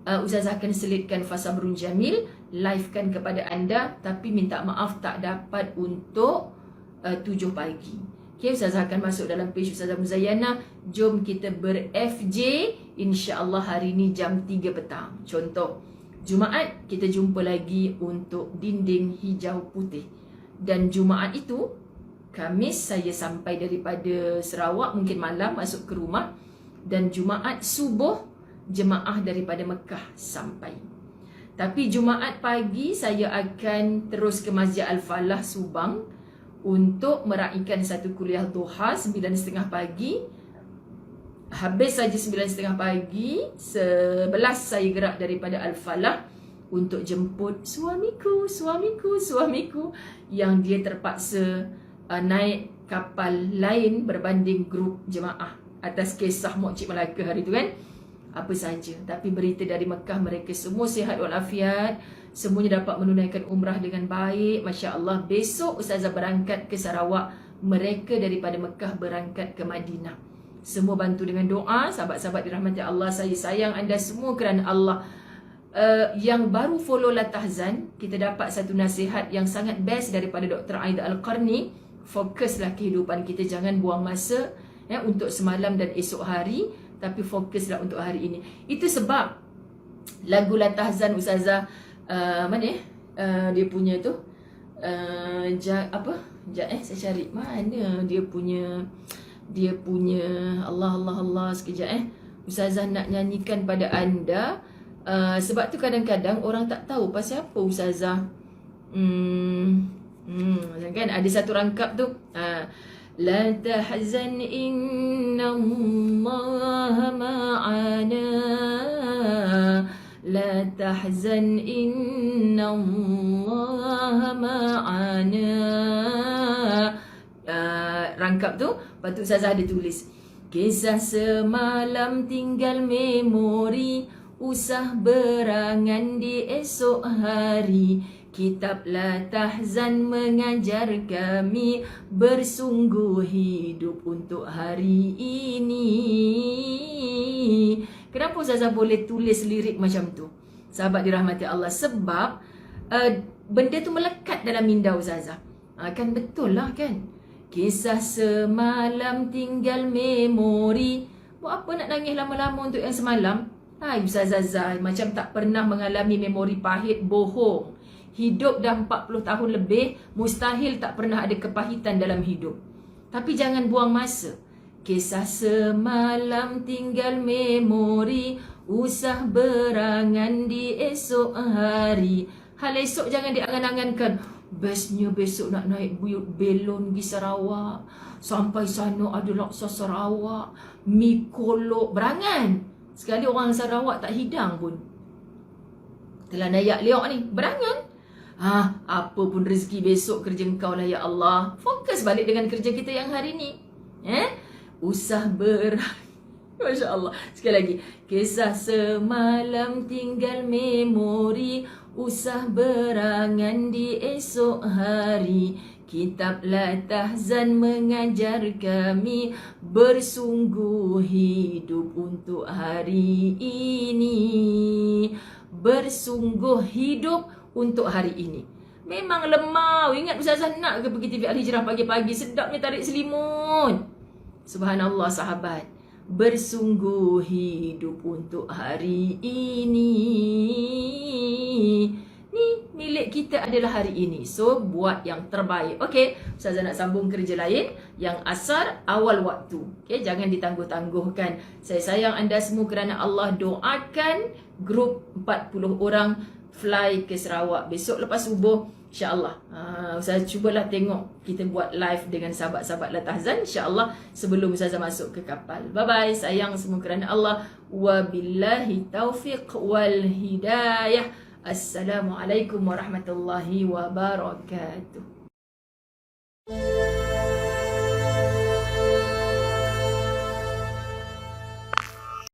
A: Ustazah akan selitkan Fasabrun Jamil, livekan kepada anda, tapi minta maaf tak dapat untuk 7 pagi. Okay, Ustazah akan masuk dalam page Ustazah Muzayyana. Jom kita ber-FJ, insya-Allah hari ni jam 3 petang. Contoh, Jumaat kita jumpa lagi untuk dinding hijau putih. Dan Jumaat itu, Khamis saya sampai daripada Sarawak, mungkin malam masuk ke rumah. Dan Jumaat subuh jemaah daripada Mekah sampai. Tapi Jumaat pagi saya akan terus ke Masjid Al-Falah Subang untuk meraihkan satu kuliah duha 9.30 pagi. Habis saja 9.30 pagi, 11 saya gerak daripada Al-Falah untuk jemput suamiku yang dia terpaksa naik kapal lain berbanding grup jemaah atas kisah Mok Cik Melaka hari tu kan. Apa saja, tapi berita dari Mekah, mereka semua sihat walafiat, semuanya dapat menunaikan umrah dengan baik, masya-Allah. Besok Ustazah berangkat ke Sarawak, mereka daripada Mekah berangkat ke Madinah. Semua bantu dengan doa. Sahabat-sahabat dirahmati Allah, saya sayang anda semua kerana Allah. Yang baru follow Latahzan, kita dapat satu nasihat yang sangat best daripada Dr. Aida Al-Qarni. Fokuslah kehidupan kita, jangan buang masa untuk semalam dan esok hari, tapi fokuslah untuk hari ini. Itu sebab lagu Latahzan Ustazah dia punya tu saya cari mana dia punya Allah sekejap Ustazah nak nyanyikan pada anda. Sebab tu kadang-kadang orang tak tahu pasal apa Ustazah kan ada satu rangkap tu, la tahzan innallaha ma'ana, la tahzan innallaha ma'ana. Rangkap tu, lepas tu Ustazah ada tulis, Kisah semalam tinggal memori, usah berangan di esok hari. Kitab La Tahzan mengajar kami bersungguh hidup untuk hari ini. Kenapa Ustazah boleh tulis lirik macam tu? Sahabat dirahmati Allah, sebab benda tu melekat dalam minda Ustazah. Kan betul lah kan? Kisah semalam tinggal memori. Buat apa nak nangis lama-lama untuk yang semalam? Hai Ustazah Zah, macam tak pernah mengalami memori pahit, bohong. Hidup dah 40 tahun lebih, mustahil tak pernah ada kepahitan dalam hidup. Tapi jangan buang masa. Kisah semalam tinggal memori, usah berangan di esok hari. Hal esok jangan diangan-angankan. Bestnya besok nak naik buyut belon pergi Sarawak. Sampai sana ada laksa Sarawak, mi kolok. Berangan. Sekali orang Sarawak tak hidang pun. Telah nayak liok ni. Berangan. Apa pun rezeki besok kerja engkau lah ya Allah. Fokus balik dengan kerja kita yang hari ni. Usah Masya Allah. Sekali lagi. Kisah semalam tinggal memori, usah berangan di esok hari. Kitab La Tahzan mengajar kami bersungguh hidup untuk hari ini. Bersungguh hidup untuk hari ini. Memang lemau. Ingat Ustazah nak ke pergi TV Al-Hijrah pagi-pagi? Sedapnya tarik selimut. Subhanallah sahabat. Bersungguh hidup untuk hari ini. Ni milik kita adalah hari ini. So buat yang terbaik. Okey, Ustazah nak sambung kerja lain yang asar awal waktu. Okey, jangan ditangguh-tangguhkan. Saya sayang anda semua kerana Allah. Doakan grup 40 orang fly ke Sarawak besok lepas subuh, insya-Allah. Ustazah cubalah tengok kita buat live dengan sahabat-sahabat La Tahzan, insya-Allah, sebelum Ustazah masuk ke kapal. Bye bye, sayang semua kerana Allah. Wabillahi taufiq wal hidayah. Assalamualaikum warahmatullahi wabarakatuh.